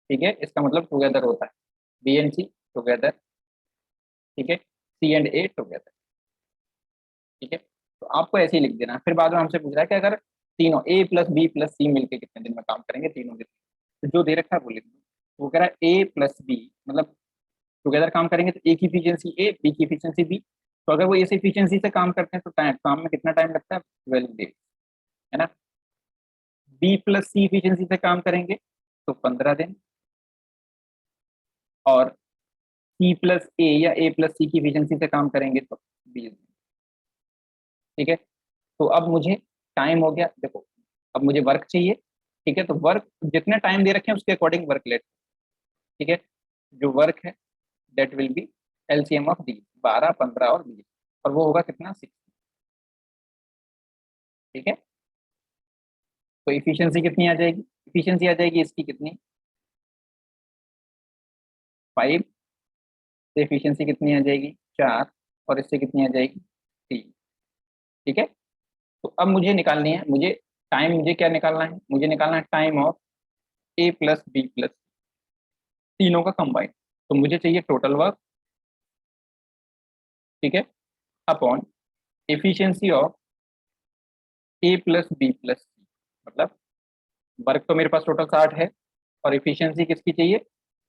ठीक है, इसका मतलब टुगेदर होता है, B and C टुगेदर। ठीक है, C and A टुगेदर। ठीक है, तो आपको ऐसे ही लिख देना। फिर बाद में हमसे पूछ रहा है कि अगर तीनों A प्लस बी प्लस सी मिलकर कितने दिन में काम करेंगे, तीनों दिन। तो जो दे रखा है वो लिख दो। वो कह रहा है A प्लस बी मतलब टुगेदर काम करेंगे तो ए की इफिशियंसी ए, बी की इफिशियंसी बी। तो अगर वो इस इफिशियंसी से काम करते हैं तो टाइम काम में कितना टाइम लगता है, 12 डेज, है ना। बी प्लस सी इफिशियंसी से काम करेंगे तो 15 दिन। और सी प्लस ए या ए प्लस सी की इफिशियंसी से काम करेंगे तो 20 दिन। ठीक है, तो अब मुझे टाइम हो गया, देखो अब मुझे वर्क चाहिए। ठीक है, तो वर्क जितने टाइम दे रखे हैं उसके अकॉर्डिंग वर्क लेट। ठीक है, जो वर्क है that will B LCM of the, 12, 15 और 20। और वो होगा कितना, 6। ठीक है, तो इफिशियंसी कितनी आ जाएगी, इफिशियंसी आ जाएगी इसकी कितनी, 5। से इफिशियंसी कितनी आ जाएगी, 4। और इससे कितनी आ जाएगी, 3। ठीक है, तो अब मुझे निकालनी है, मुझे टाइम, मुझे क्या निकालना है, मुझे निकालना है time of A plus B plus, तीनों का कंबाइन। तो मुझे चाहिए टोटल वर्क। ठीक है, upon efficiency of A plus B plus C. मतलब वर्क तो मेरे पास टोटल 60 है और एफिशिएंसी किसकी चाहिए,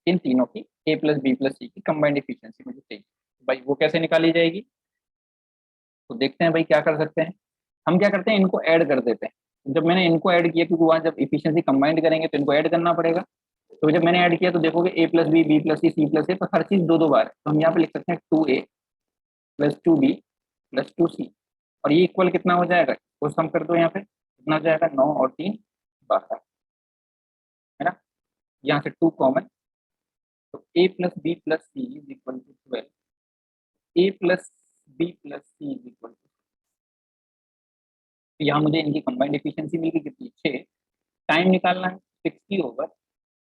इन तीनों की, ए प्लस बी प्लस सी की कंबाइंड एफिशिएंसी मुझे चाहिए। भाई वो कैसे निकाली जाएगी, तो देखते हैं भाई क्या कर सकते हैं। हम क्या करते हैं, इनको ऐड कर देते हैं। जब मैंने इनको ऐड किया, क्योंकि वहां जब इफिशियंसी कंबाइंड करेंगे तो इनको ऐड करना पड़ेगा। तो जब मैंने ऐड किया तो देखोगे ए प्लस बी, बी प्लस सी, सी प्लस ए, तो हर चीज दो दो बार है। तो हम यहाँ पे लिख सकते हैं 2A plus 2B plus 2C। और ये इक्वल कितना हो जाएगा, वो सम कर दो यहाँ पे, कितना हो जाएगा, 9 और 3 12, है ना। यहाँ से 2 कॉमन, तो A plus B plus C is equal to 12। A plus B plus C is equal to, तो यहाँ मुझे इनकी कंबाइंड एफिशिएंसी मिल गई कितनी, 6। टाइम निकालना है 60/,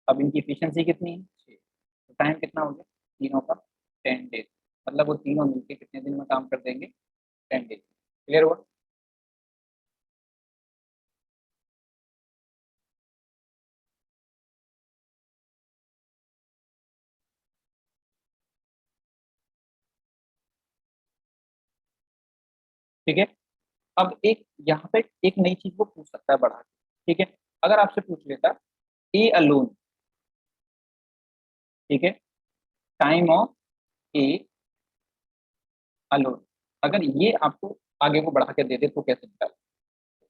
अब इनकी एफिशिएंसी कितनी है, 6। तो टाइम कितना हो गया तीनों का, 10 डेज। मतलब वो तीनों मिलकर कितने दिन में काम कर देंगे, 10 डेज। क्लियर हुआ। ठीक है, अब एक यहाँ पे एक नई चीज वो पूछ सकता है बढ़ा के। ठीक है, अगर आपसे पूछ लेता ए अलोन, ठीक है, टाइम ऑफ ए अलोन, अगर ये आपको आगे को बढ़ा के दे दे तो कैसे निकाल।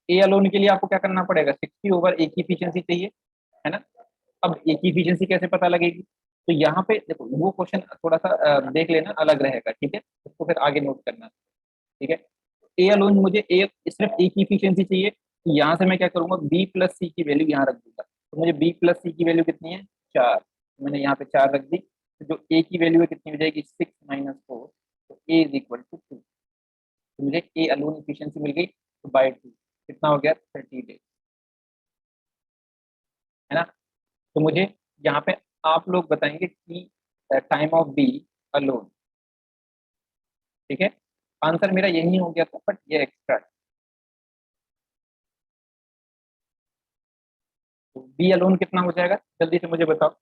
ए अलोन के लिए आपको क्या करना पड़ेगा, 60/A की इफिशियंसी चाहिए, है ना। अब ए की इफिशियंसी कैसे पता लगेगी, तो यहाँ पे देखो वो क्वेश्चन थोड़ा सा देख लेना, अलग रहेगा, ठीक है, उसको फिर आगे नोट करना, ठीक है। ए अलोन मुझे ए सिर्फ ए की इफिशियंसी चाहिए, तो यहाँ से मैं क्या करूंगा, बी प्लस सी की वैल्यू यहाँ रख दूंगा, तो मुझे बी प्लस सी की वैल्यू कितनी है, 4, मैंने यहाँ पे 4 रख दी, तो जो ए की वैल्यू है कितनी हो जाएगी, 6 - 4, तो ए इज इक्वल टू 2, तो मुझे ए अलोन इफिशियंसी मिल गई, तो बाय 2 कितना हो गया, 30 डेज, है ना। तो मुझे यहाँ पे आप लोग बताएंगे कि टाइम ऑफ बी अलोन, ठीक है, आंसर मेरा यही हो गया था, बट ये एक्स्ट्रा है, तो बी अलोन कितना हो जाएगा, जल्दी से मुझे बताओ।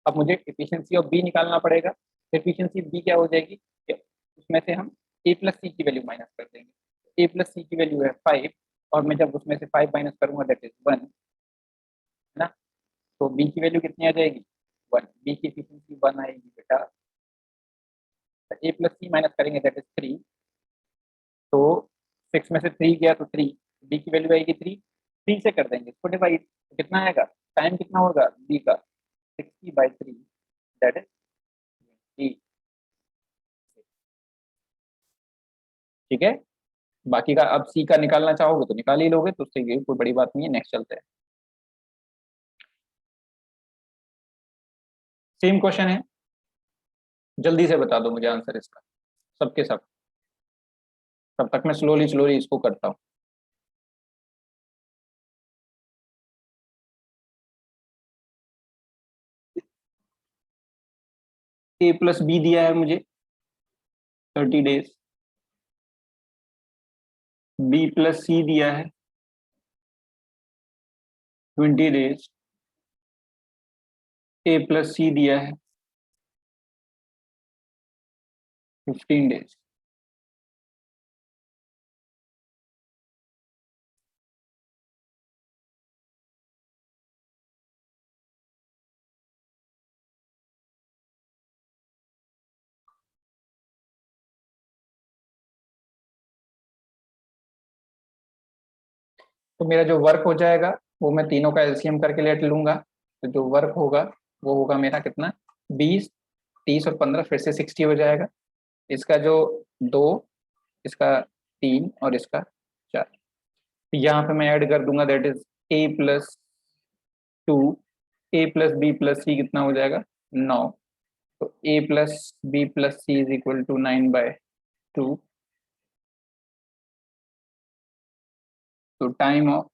अब मुझे एफिशिएंसी ऑफ बी निकालना पड़ेगा, एफिशिएंसी बी क्या हो जाएगी, कि उसमें से हम ए प्लस सी की वैल्यू माइनस कर देंगे, ए प्लस सी की वैल्यू है 5, और मैं जब उसमें से 5 माइनस करूंगा दैट इज 1, है ना, तो बी की वैल्यू कितनी आ जाएगी, 1, बी की एफिशिएंसी 1 आएगी बेटा, ए प्लस सी माइनस करेंगे दैट इज 3, तो 6 में से 3 गया तो 3, बी की वैल्यू आएगी 3, 3 से कर देंगे इसको डिवाइड, तो कितना आएगा, टाइम कितना होगा बी का, 60/3, दैट इज बी, ठीक है। बाकी का अब सी का निकालना चाहोगे तो निकाल ही लोगे, तो उससे ये कोई बड़ी बात नहीं है, नेक्स्ट चलते हैं। सेम क्वेश्चन है, जल्दी से बता दो मुझे आंसर इसका, सबके सब, तब तक मैं स्लोली स्लोली इसको करता हूँ। ए प्लस बी दिया है मुझे 30 डेज, बी प्लस सी दिया है 20 डेज, ए प्लस सी दिया है 15 डेज। तो मेरा जो वर्क हो जाएगा वो मैं तीनों का एलसीएम करके लेट लूंगा, तो जो वर्क होगा वो होगा मेरा कितना, 20, 30 और 15 फिर से 60 हो जाएगा, इसका जो 2, इसका 3 और इसका 4, यहाँ पे मैं ऐड कर दूंगा that is A+2, A plus B plus C कितना हो जाएगा, 9, तो A plus B plus C is equal to 9/2, तो time of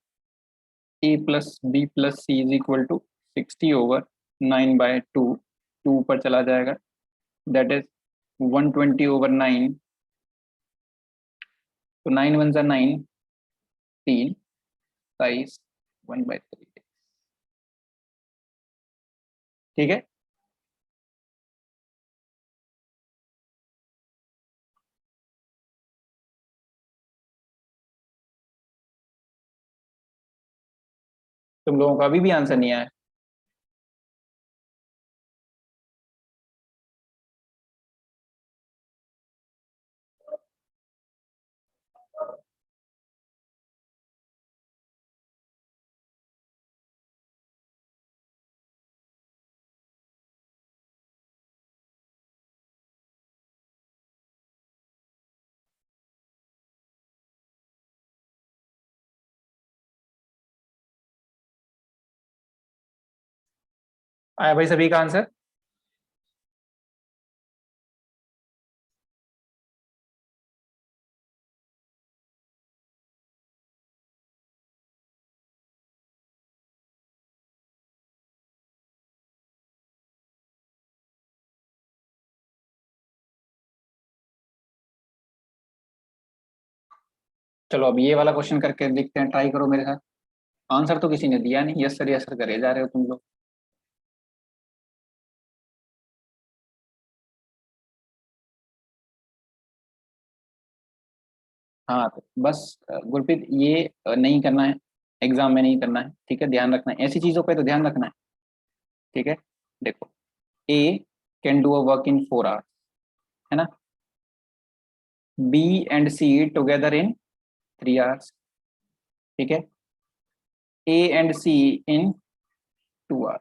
A plus B plus C is equal to 60/9/2, two ऊपर चला जाएगा, दैट इज 120/9, तो 9 × 1 = 9, 3, 27, 1/3, ठीक है। तुम लोगों का अभी भी आंसर नहीं आया, आया भाई सभी का आंसर। चलो अब ये वाला क्वेश्चन करके देखते हैं, ट्राई करो मेरे साथ, आंसर तो किसी ने दिया नहीं, यस सर करे जा रहे हो तुम लोग। हाँ तो बस गुरप्रीत ये नहीं करना है, एग्जाम में नहीं करना है, ठीक है, ध्यान रखना है ऐसी चीजों पे, तो ध्यान रखना है, ठीक है। देखो, A can do a work in 4 hours, है ना, B and C together in 3 hours, ठीक है, A and C in 2 hours.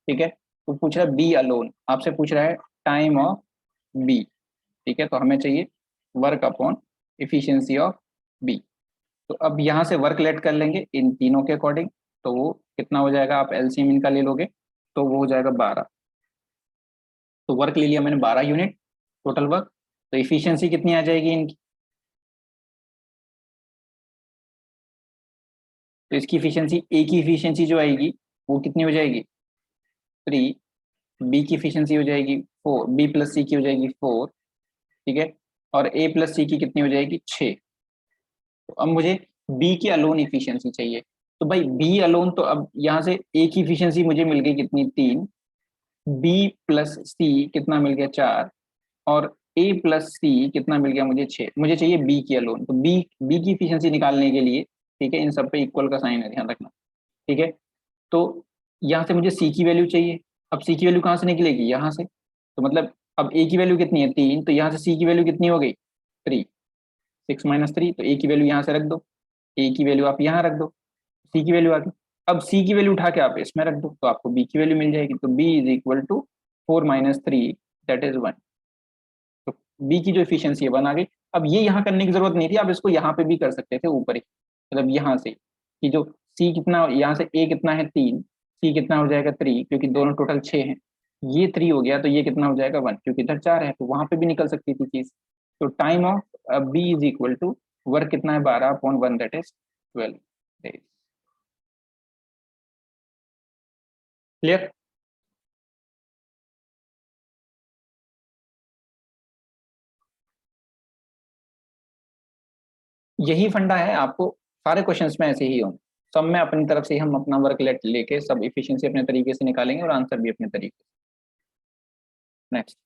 ठीक है, तो पूछ रहा है बी अलोन, आपसे पूछ रहा है टाइम ऑफ बी। ठीक है, तो हमें चाहिए work upon efficiency of B. तो अब यहाँ से वर्क लेट कर लेंगे इन तीनों के अकॉर्डिंग, तो वो कितना हो जाएगा, आप एलसीएम इनका ले लोगे तो वो हो जाएगा 12। तो वर्क ले लिया मैंने 12 यूनिट टोटल वर्क, तो इफिशियंसी कितनी आ जाएगी इनकी, तो इसकी इफिशियंसी, ए की इफिशियंसी जो आएगी वो कितनी हो जाएगी 3, बी की इफिशियंसी हो जाएगी 4, बी प्लस सी की हो जाएगी 4। ठीक है, और ए प्लस सी की कितनी हो जाएगी 6। तो अब मुझे बी की अलोन इफिशियंसी चाहिए, तो भाई बी अलोन, तो अब यहाँ से ए की इफिशियंसी मुझे मिल गई कितनी 3, बी प्लस सी कितना मिल गया 4, और ए प्लस सी कितना मिल गया मुझे 6। मुझे चाहिए बी की अलोन, तो बी बी की इफिशियंसी निकालने के लिए, ठीक है, इन सब पे इक्वल का साइन है, ध्यान रखना। ठीक है, तो यहाँ से मुझे सी की वैल्यू चाहिए। अब सी की वैल्यू कहाँ से निकलेगी, यहाँ से, तो मतलब अब ए की वैल्यू कितनी है 3, तो यहाँ से सी की वैल्यू कितनी हो गई 3, 6 माइनस 3, तो ए की वैल्यू यहाँ से रख दो, ए की वैल्यू आप यहाँ रख दो, सी की वैल्यू आ गई। अब सी की वैल्यू उठा के आप इसमें रख दो, तो आपको बी की वैल्यू मिल जाएगी, तो B is equal to 4 - 3 that is 1। तो बी की जो इफिशियंसी है 1 आ गई। अब ये यहाँ करने की जरूरत नहीं थी, आप इसको यहाँ पे भी कर सकते थे ऊपर ही, मतलब यहाँ से कि जो सी कितना, यहाँ से ए कितना है 3, सी कितना हो जाएगा 3, क्योंकि दोनों टोटल 6 हैं, ये 3 हो गया, तो ये कितना हो जाएगा 1, क्योंकि इधर 4 है, तो वहां पे भी निकल सकती थी चीज। तो time of B is equal to work कितना है 12/1 दैट इज 12 डेज। क्लियर? यही फंडा है, आपको सारे क्वेश्चंस में ऐसे ही होंगे, सब में अपनी तरफ से हम अपना वर्क लेट लेके सब इफिशिएंसी अपने तरीके से निकालेंगे और आंसर भी अपने तरीके से। Next,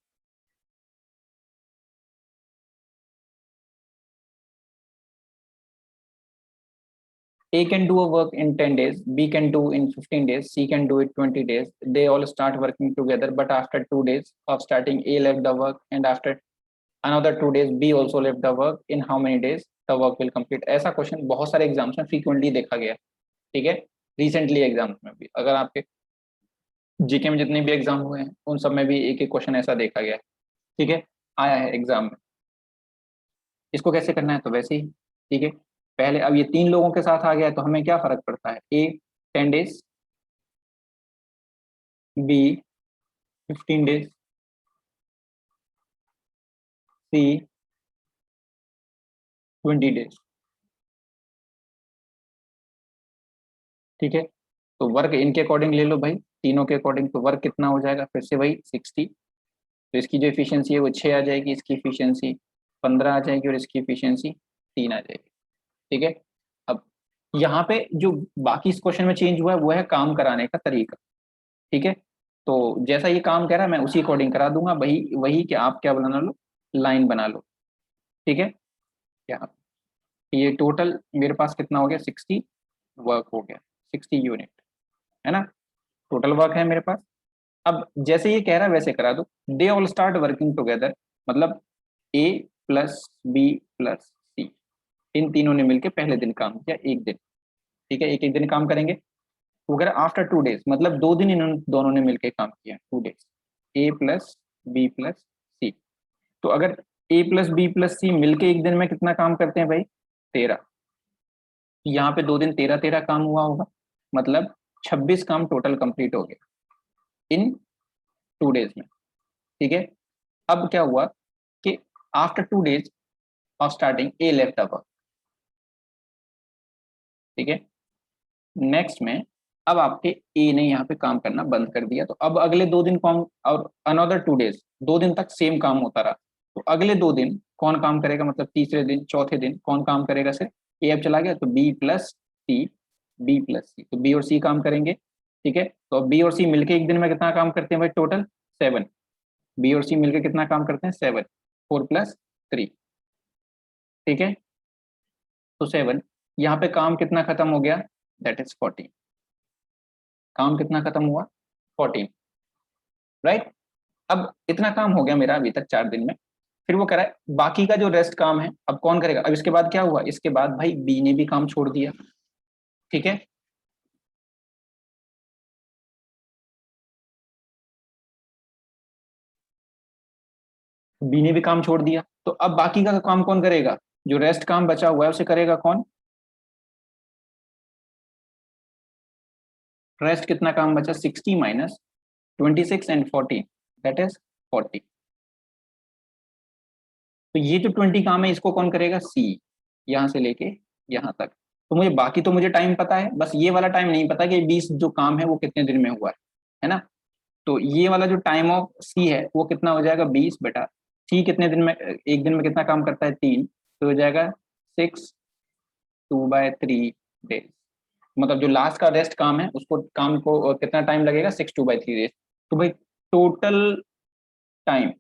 A can do a work in 10 days, B can do in 15 days, C can do it 20 days. They all start working together, but after 2 days of starting, A left the work, and after another 2 days, B also left the work. In how many days the work will complete? ऐसा question बहुत सारे exams में frequently देखा गया है। ठीक है, recently exams में भी, अगर आपके जीके में जितने भी एग्जाम हुए हैं उन सब में भी एक एक क्वेश्चन ऐसा देखा गया है। ठीक है, आया है एग्जाम में। इसको कैसे करना है, तो वैसे ही। ठीक है, पहले अब ये 3 लोगों के साथ आ गया है, तो हमें क्या फर्क पड़ता है, ए 10 डेज, बी 15 डेज, सी 20 डेज। ठीक है, तो वर्क इनके अकॉर्डिंग ले लो भाई, तीनों के अकॉर्डिंग, तो वर्क कितना हो जाएगा फिर से वही 60। तो इसकी जो इफिशियंसी है वो 6 आ जाएगी, इसकी इफिशियंसी 15 आ जाएगी, और इसकी इफिशियंसी 3 आ जाएगी। ठीक है, अब यहाँ पे जो बाकी इस क्वेश्चन में चेंज हुआ है वो है काम कराने का तरीका। ठीक है, तो जैसा ये काम कह रहा है मैं उसी अकॉर्डिंग करा दूंगा, वही वही कि आप क्या बना लो, लाइन बना लो। ठीक है, क्या ये टोटल मेरे पास कितना हो गया 60 वर्क हो गया, 60 यूनिट है ना, टोटल वर्क है मेरे पास। अब जैसे ये कह रहा है वैसे करा दो, they all start working together, मतलब ए प्लस बी प्लस सी, इन तीनों ने मिलकर पहले दिन काम किया, एक दिन। ठीक है, एक एक दिन काम करेंगे, तो अगर आफ्टर 2 डेज, मतलब 2 दिन इन दोनों ने मिलकर काम किया, 2 डेज, ए प्लस बी प्लस सी। तो अगर ए प्लस बी प्लस सी मिलके एक दिन में कितना काम करते हैं भाई 13, यहाँ पे 2 दिन 13-13 काम हुआ होगा, मतलब 26 काम टोटल कंप्लीट हो गया इन 2 डेज में। ठीक है, अब क्या हुआ कि after 2 days of starting A left the work. ठीक है, नेक्स्ट में अब आपके ए ने यहाँ पे काम करना बंद कर दिया, तो अब अगले 2 दिन कौन, और अनदर 2 डेज, 2 दिन तक सेम काम होता रहा, तो अगले 2 दिन कौन काम करेगा, मतलब तीसरे दिन चौथे दिन कौन काम करेगा, सिर्फ ए अब चला गया, तो बी प्लस सी, बी प्लस सी, तो बी और सी काम करेंगे। ठीक है, तो अब बी और सी मिलके एक दिन में कितना काम करते हैं भाई, टोटल 7, बी और सी मिलके कितना काम करते हैं 7, 4 + 3। ठीक है, तो 7, यहाँ पे काम कितना खत्म हो गया, दैट इज 14, काम कितना खत्म हुआ 14, राइट। अब इतना काम हो गया मेरा अभी तक 4 दिन में, फिर वो कह रहा है बाकी का जो रेस्ट काम है अब कौन करेगा। अब इसके बाद क्या हुआ, इसके बाद भाई बी ने भी काम छोड़ दिया, ठीक है। बी ने भी काम छोड़ दिया, तो अब बाकी का काम कौन करेगा, जो रेस्ट काम बचा हुआ है उसे करेगा कौन। रेस्ट कितना काम बचा, 60 माइनस 26 एंड 14, दैट इज 40। तो ये जो 20 काम है इसको कौन करेगा, सी, यहां से लेके यहां तक। तो मुझे बाकी तो मुझे टाइम पता है, बस ये वाला टाइम नहीं पता कि 20 जो काम है वो कितने दिन में हुआ है ना। तो ये वाला जो टाइम ऑफ सी है वो कितना हो जाएगा, 20 बेटा सी कितने दिन में, एक दिन में कितना काम करता है, 3, तो हो जाएगा 6/2/3 डेज। मतलब जो लास्ट का रेस्ट काम है उसको काम को कितना टाइम लगेगा, 6/2/3 डेज। तो भाई टोटल टाइम,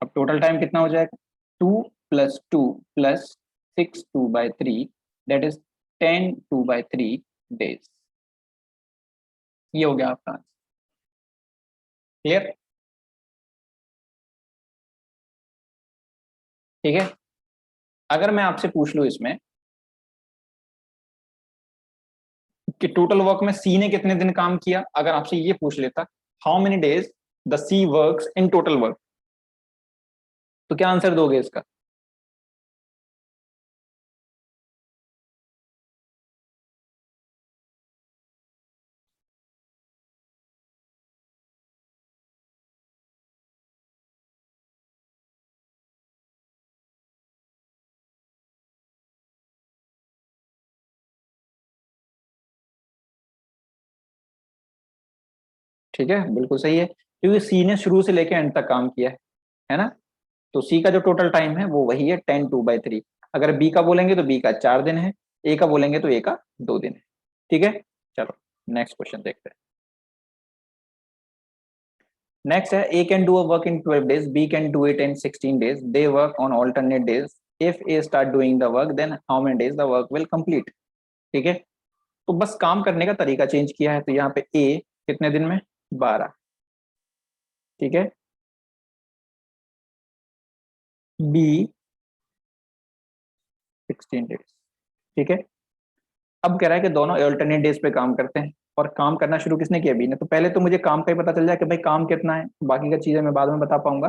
अब टोटल टाइम कितना हो जाएगा, 2 + 2 + 6 2/3, दैट इज 10/2/3 डेज। ये हो गया आपका आंसर, क्लियर, ठीक है। अगर मैं आपसे पूछ लूं इसमें कि टोटल वर्क में सी ने कितने दिन काम किया, अगर आपसे ये पूछ लेता how many days the C works in total work, तो क्या आंसर दोगे इसका। ठीक है, बिल्कुल सही है, क्योंकि सी ने शुरू से लेकर एंड तक काम किया है ना। तो सी का जो टोटल टाइम है वो वही है 10/2/3। अगर बी का बोलेंगे तो बी का 4 दिन है, ए का बोलेंगे तो ए का 2 दिन है, ठीक है। चलो नेक्स्ट क्वेश्चन देखते हैं। नेक्स्ट है, A can do a work in 12 days, B can do it in 16 days, they work on alternate days, if A start doing the work then how many days the work will complete. ठीक है, तो बस काम करने का तरीका change किया है, तो यहाँ पे ए कितने दिन में, 12, ठीक है, बी 16 डेज, ठीक है। अब कह रहा है कि दोनों अल्टरनेट डेज पे काम करते हैं, और काम करना शुरू किसने किया, बी ने। तो पहले तो मुझे काम का ही पता चल जाए कि भाई काम कितना है, बाकी का चीजें मैं बाद में बता पाऊंगा।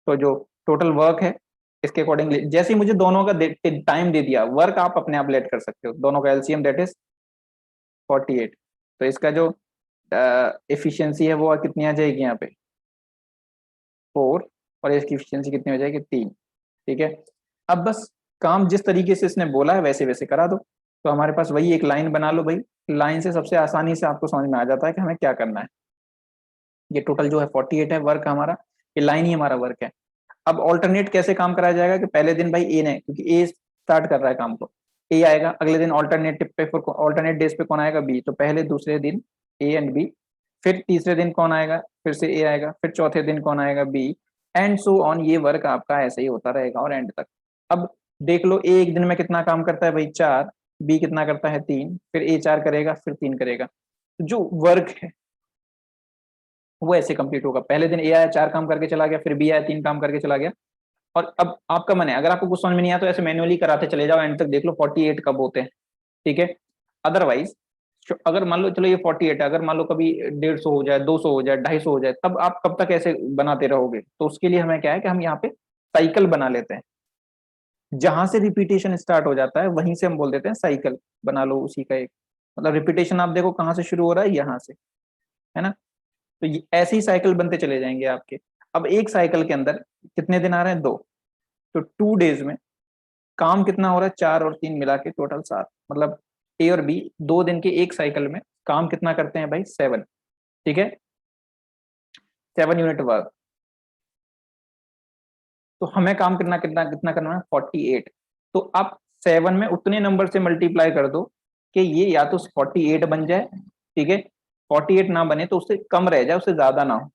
तो जो टोटल वर्क है इसके अकॉर्डिंगली, जैसे ही मुझे दोनों का टाइम दे दिया, वर्क आप अपने आप लेट कर सकते हो, दोनों का एलसीएम दैट इज 48। तो इसका जो एफिशिएंसी है वो कितनी आ जाएगी यहाँ पे, 4, और इसकी एफिशिएंसी कितनी हो जाएगी, 3, ठीक है। अब बस काम जिस तरीके से इसने बोला है वैसे वैसे करा दो। तो हमारे पास वही एक लाइन बना लो भाई, लाइन से सबसे आसानी से आपको समझ में आ जाता है कि हमें क्या करना है। ये टोटल जो है 48 है वर्क हमारा, ये लाइन ही हमारा वर्क है। अब ऑल्टरनेट कैसे काम कराया जाएगा कि पहले दिन भाई ए ने, क्योंकि ए स्टार्ट कर रहा है काम को, ए आएगा, अगले दिन ऑल्टरनेटिव पे, ऑल्टरनेट डेज पे कौन आएगा, बी। तो पहले दूसरे दिन ए एंड बी, फिर तीसरे दिन कौन आएगा, फिर से ए आएगा, फिर चौथे दिन कौन आएगा, बी, एंड सो ऑन। ये वर्क आपका ऐसे ही होता रहेगा और एंड तक। अब देख लो ए एक दिन में कितना काम करता है भाई, 4, बी कितना करता है, 3, फिर ए 4 करेगा, फिर 3 करेगा। तो जो वर्क है वो ऐसे कंप्लीट होगा, पहले दिन ए आया 4 काम करके चला गया, फिर बी आया 3 काम करके चला गया। और अब आपका मन है, अगर आपको कुछ समझ में नहीं आया तो ऐसे मैन्युअली कराते चले जाओ, एंड तक देख लो 48 कब होते हैं, ठीक है। अदरवाइज अगर मान लो, चलो ये 48 है, अगर मान लो कभी 150 हो जाए, 200 हो जाए, 250 हो जाए, तब आप कब तक ऐसे बनाते रहोगे। तो उसके लिए हमें क्या है कि हम यहाँ पे साइकिल बना लेते हैं, जहां से रिपीटेशन स्टार्ट हो जाता है वहीं से हम बोल देते हैं साइकिल बना लो उसी का एक। मतलब रिपीटेशन आप देखो कहाँ से शुरू हो रहा है, यहाँ से, है ना। तो ऐसे ही साइकिल बनते चले जाएंगे आपके। अब एक साइकिल के अंदर कितने दिन आ रहे हैं, 2, तो 2 डेज में काम कितना हो रहा है, 4 और 3 मिला के टोटल 7। मतलब ए और बी 2 दिन के एक साइकिल में काम कितना करते हैं भाई, 7, ठीक है, 7 यूनिट वर्क। तो हमें काम कितना कितना कितना करना है, 48। तो आप 7 में उतने नंबर से मल्टीप्लाई कर दो कि ये या तो 48 बन जाए, ठीक है, 48 ना बने तो उससे कम रह जाए, उससे ज्यादा ना हो,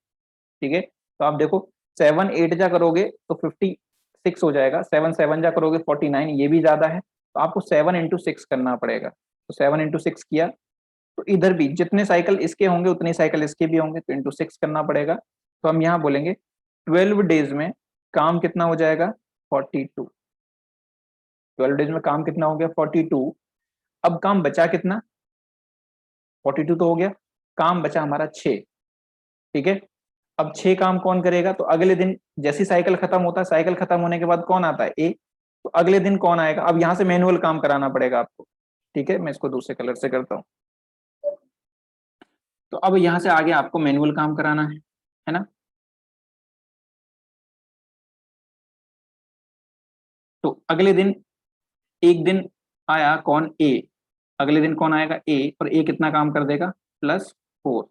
ठीक है। तो आप देखो 7 8 जा करोगे तो 56 हो जाएगा, 7 7 जा करोगे 49, ये भी ज्यादा है, तो आपको 7 × 6 करना पड़ेगा। तो 7 × 6 किया, तो इधर भी जितने साइकिल इसके होंगे उतने साइकिल इसके भी होंगे, तो × 6 करना पड़ेगा। तो हम यहाँ बोलेंगे 12 डेज में काम कितना हो जाएगा, 42। 12 डेज में काम कितना हो गया? 42। अब काम बचा कितना? 42 तो हो गया, काम बचा हमारा 6। ठीक है, अब 6 काम कौन करेगा? तो अगले दिन जैसी साइकिल खत्म होता है, साइकिल खत्म होने के बाद कौन आता है? ए। तो अगले दिन कौन आएगा? अब यहां से मैनुअल काम कराना पड़ेगा आपको। ठीक है, मैं इसको दूसरे कलर से करता हूं। तो अब यहां से आगे आपको मैनुअल काम कराना है ना? तो अगले दिन, एक दिन आया कौन? ए। अगले दिन कौन आएगा? ए। और ए कितना काम कर देगा? +4,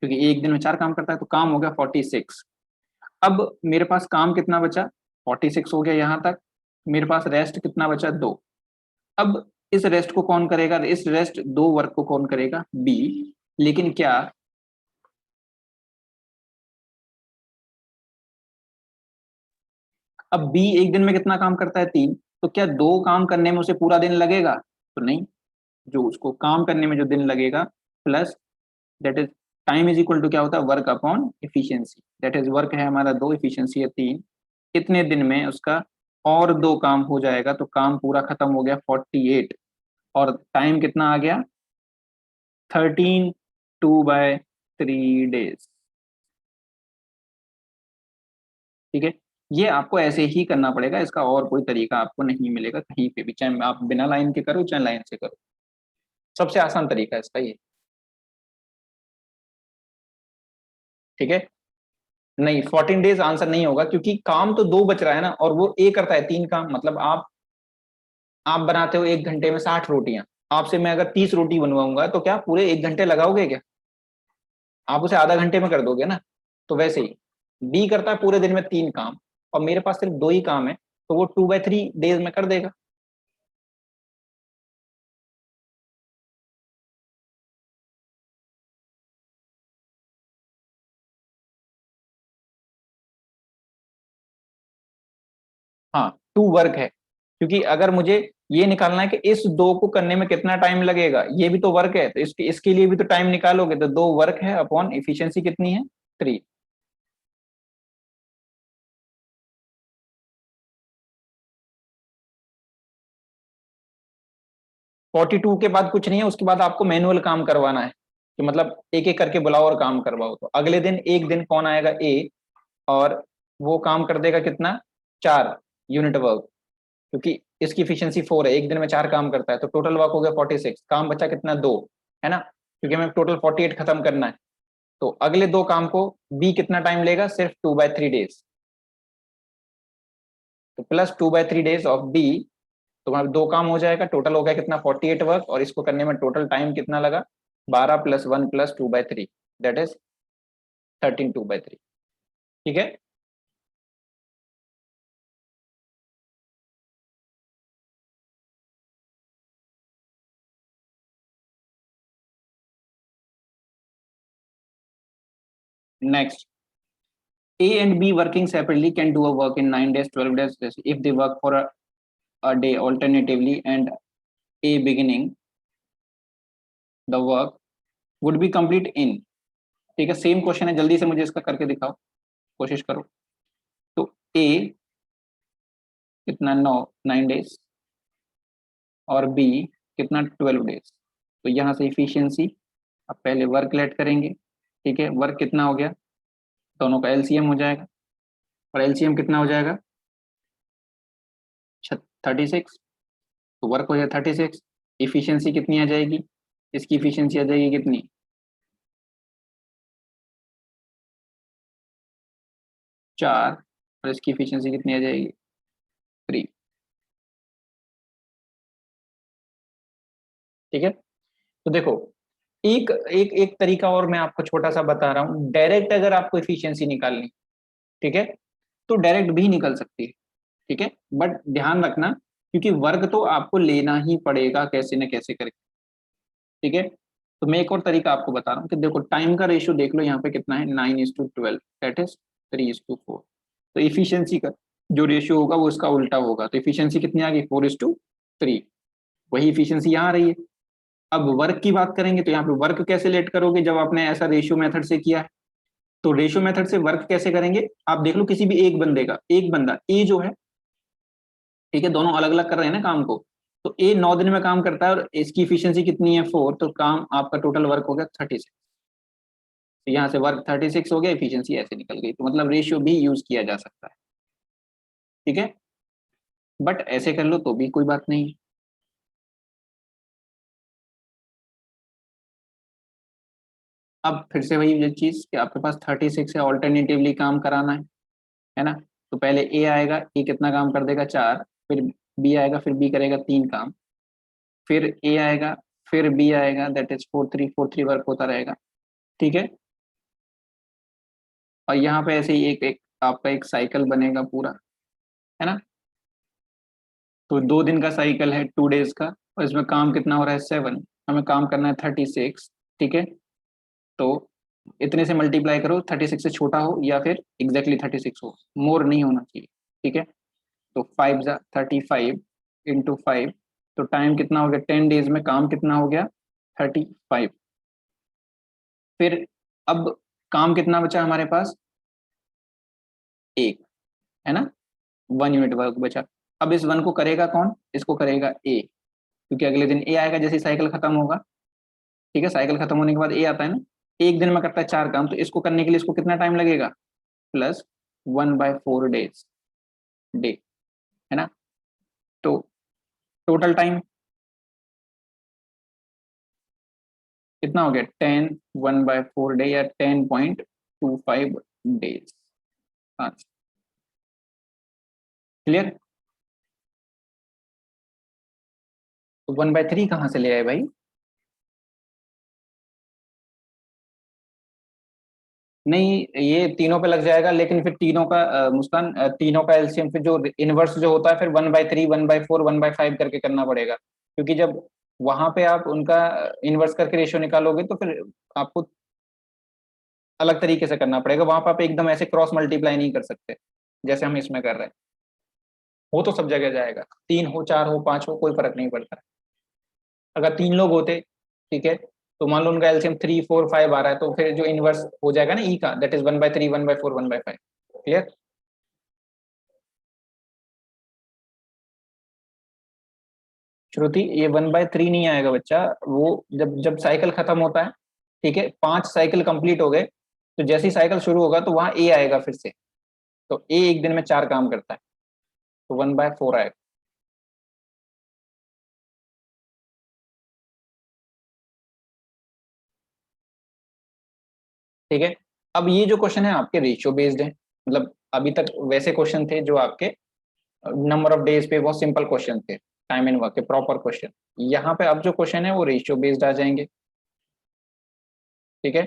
क्योंकि एक दिन में 4 काम करता है, तो काम हो गया 46। अब मेरे पास काम कितना बचा? 46 हो गया यहां तक। मेरे पास रेस्ट कितना बचा? 2। अब इस रेस्ट को कौन करेगा? इस रेस्ट 2 वर्क को कौन करेगा? बी। लेकिन क्या अब बी एक दिन में कितना काम करता है? 3। तो क्या 2 काम करने में उसे पूरा दिन लगेगा? तो नहीं, जो उसको काम करने में जो दिन लगेगा plus that is time is equal to क्या होता है? Work upon efficiency. That is work है हमारा 2, एफिशिएंसी है 3। कितने दिन में उसका और 2 काम हो जाएगा? तो काम पूरा खत्म हो गया 48। और टाइम कितना आ गया? 13, 2/3 डेज। ठीक है, ये आपको ऐसे ही करना पड़ेगा, इसका और कोई तरीका आपको नहीं मिलेगा कहीं पे भी, चाहे आप बिना लाइन के करो चाहे लाइन से करो। सबसे आसान तरीका है इसका ये। ठीक है, नहीं 14 डेज आंसर नहीं होगा, क्योंकि काम तो 2 बच रहा है ना, और वो ए करता है 3 काम। मतलब आप बनाते हो 1 घंटे में 60 रोटियां, आपसे मैं अगर 30 रोटी बनवाऊंगा तो क्या पूरे 1 घंटे लगाओगे क्या? आप उसे आधा घंटे में कर दोगे ना। तो वैसे ही बी करता है पूरे दिन में 3 काम, और मेरे पास सिर्फ 2 ही काम है, तो वो 2/3 डेज में कर देगा। हाँ, 2 वर्क है, क्योंकि अगर मुझे ये निकालना है कि इस 2 को करने में कितना टाइम लगेगा, ये भी तो वर्क है, तो इसके लिए भी तो टाइम निकालोगे। तो 2 वर्क है अपॉन एफिशिएंसी कितनी है? 3। 42 के बाद कुछ नहीं है, उसके बाद आपको मैनुअल काम करवाना है, कि मतलब एक एक करके बुलाओ और काम करवाओ। तो अगले दिन एक दिन कौन आएगा? ए। और वो काम कर देगा कितना? 4 यूनिट वर्क, क्योंकि इसकी इफिशियंसी 4 है, एक दिन में 4 काम करता है, तो टोटल वर्क हो गया 46। काम बचा कितना? 2, है ना, क्योंकि हमें टोटल 48 खत्म करना है। तो अगले 2 काम को बी कितना टाइम लेगा? सिर्फ 2/3 डेज। तो +2/3 डेज ऑफ बी, तो वहां 2 काम हो जाएगा, टोटल हो गया कितना? 48 वर्क, और इसको करने में टोटल टाइम कितना लगा? 12 + 1 + 2/3, दैट इज 13 2/3। ठीक है, next, A and B working separately can do a work in 9 days, 12 days if they work for a day alternatively, and A beginning the work would be complete in। ठीक है, same question है, जल्दी से मुझे इसका करके दिखाओ, कोशिश करो। तो A कितना? 9 डेज, और B कितना? 12 डेज। तो यहाँ से इफिशियंसी, अब पहले वर्क लेट करेंगे। ठीक है, वर्क कितना हो गया? दोनों का एलसीएम हो जाएगा, और एलसीएम कितना हो जाएगा? 36। तो वर्क हो जाएगा 36। इफिशियंसी कितनी आ जाएगी? इसकी इफिशियंसी आ जाएगी कितनी? 4। और इसकी इफिशियंसी कितनी आ जाएगी? 3। ठीक है, तो देखो, एक एक एक तरीका और मैं आपको छोटा सा बता रहा हूँ। डायरेक्ट अगर आपको इफिशियंसी निकालनी, ठीक है, तो डायरेक्ट भी निकल सकती है। ठीक है, बट ध्यान रखना, क्योंकि वर्क तो आपको लेना ही पड़ेगा कैसे न कैसे करके। ठीक है, तो मैं एक और तरीका आपको बता रहा हूँ कि देखो, टाइम का रेशियो देख लो यहाँ पे कितना है? 9:12, दैट इज 3:4। तो इफिशियंसी का जो रेशियो होगा वो इसका उल्टा होगा। तो इफिशियंसी कितनी आ गई? 4:3। वही इफिशियंसी यहाँ आ रही है। अब वर्क की बात करेंगे, तो यहाँ पे वर्क कैसे लेट करोगे जब आपने ऐसा रेशियो मेथड से किया है? तो रेशियो मेथड से वर्क कैसे करेंगे? आप देख लो, किसी भी एक बंदे का, एक बंदा ए जो है, ठीक है, दोनों अलग अलग कर रहे हैं ना काम को। तो ए 9 दिन में काम करता है और इसकी इफिशियंसी कितनी है 4, तो काम आपका टोटल वर्क हो गया 36। तो यहाँ से वर्क 36 हो गया, इफिशियंसी ऐसे निकल गई। तो मतलब रेशियो भी यूज किया जा सकता है, ठीक है, बट ऐसे कर लो तो भी कोई बात नहीं। अब फिर से वही ये चीज कि आपके पास 36 है, ऑल्टरनेटिवली काम कराना है ना। तो पहले ए आएगा, ए कितना काम कर देगा 4, फिर बी आएगा, फिर बी करेगा 3 काम, फिर ए आएगा, फिर बी आएगा, दैट इज 4 3 वर्क होता रहेगा, ठीक है। और यहाँ पे ऐसे ही एक एक आपका एक साइकिल बनेगा पूरा, है ना। तो 2 दिन का साइकिल है, 2 डेज का, और इसमें काम कितना हो रहा है 7, हमें काम करना है 36, ठीक है। तो इतने से मल्टीप्लाई करो, 36 से छोटा हो या फिर एग्जैक्टली 36 हो, मोर नहीं होना चाहिए, ठीक है। तो 5 35 इंटू 5, तो टाइम कितना हो गया 10 डेज में, काम कितना हो गया 35। फिर अब काम कितना बचा हमारे पास, एक, है ना, 1 यूनिट वर्क बचा। अब इस 1 को करेगा कौन, इसको करेगा ए, क्योंकि अगले दिन ए आएगा जैसे साइकिल खत्म होगा, ठीक है। साइकिल खत्म होने के बाद ए आता है ना, एक दिन में करता है 4 काम, तो इसको करने के लिए इसको कितना टाइम लगेगा, प्लस 1/4 डेज, डे, है ना। तो टोटल टाइम कितना हो गया 10, 1/4 डे या 10.25 डेज। हाँ, क्लियर। तो 1/3 कहाँ से ले आए भाई। नहीं, ये तीनों पे लग जाएगा, लेकिन फिर तीनों का मुस्कान, तीनों का एलसीएम फिर जो इनवर्स जो होता है फिर 1/3 1/4 1/5 करके करना पड़ेगा, क्योंकि जब वहां पे आप उनका इनवर्स करके रेशियो निकालोगे तो फिर आपको अलग तरीके से करना पड़ेगा। वहां पर आप एकदम ऐसे क्रॉस मल्टीप्लाई नहीं कर सकते जैसे हम इसमें कर रहे हैं। वो तो सब जगह जाएगा, 3 हो 4 हो 5 हो कोई फर्क नहीं पड़ता। अगर 3 लोग होते, ठीक है, तो मान लो उनका एलसीएम 3 4 5 आ रहा है, तो फिर जो इनवर्स हो जाएगा ना ई का, दैट इज 1/3 1/4 1/5। क्लियर। श्रुति, ये 1/3 नहीं आएगा बच्चा, वो जब जब साइकिल खत्म होता है, ठीक है, 5 साइकिल कंप्लीट हो गए, तो जैसे ही साइकिल शुरू होगा तो वहां ए आएगा फिर से। तो ए एक दिन में 4 काम करता है, तो 1/4 आएगा। ठीक है। अब ये जो क्वेश्चन है आपके रेशियो बेस्ड है, मतलब अभी तक वैसे क्वेश्चन थे जो आपके नंबर ऑफ डेज पे बहुत सिंपल क्वेश्चन थे, टाइम एंड वर्क के प्रॉपर क्वेश्चन। यहाँ पे अब जो क्वेश्चन है वो रेशियो बेस्ड आ जाएंगे, ठीक है।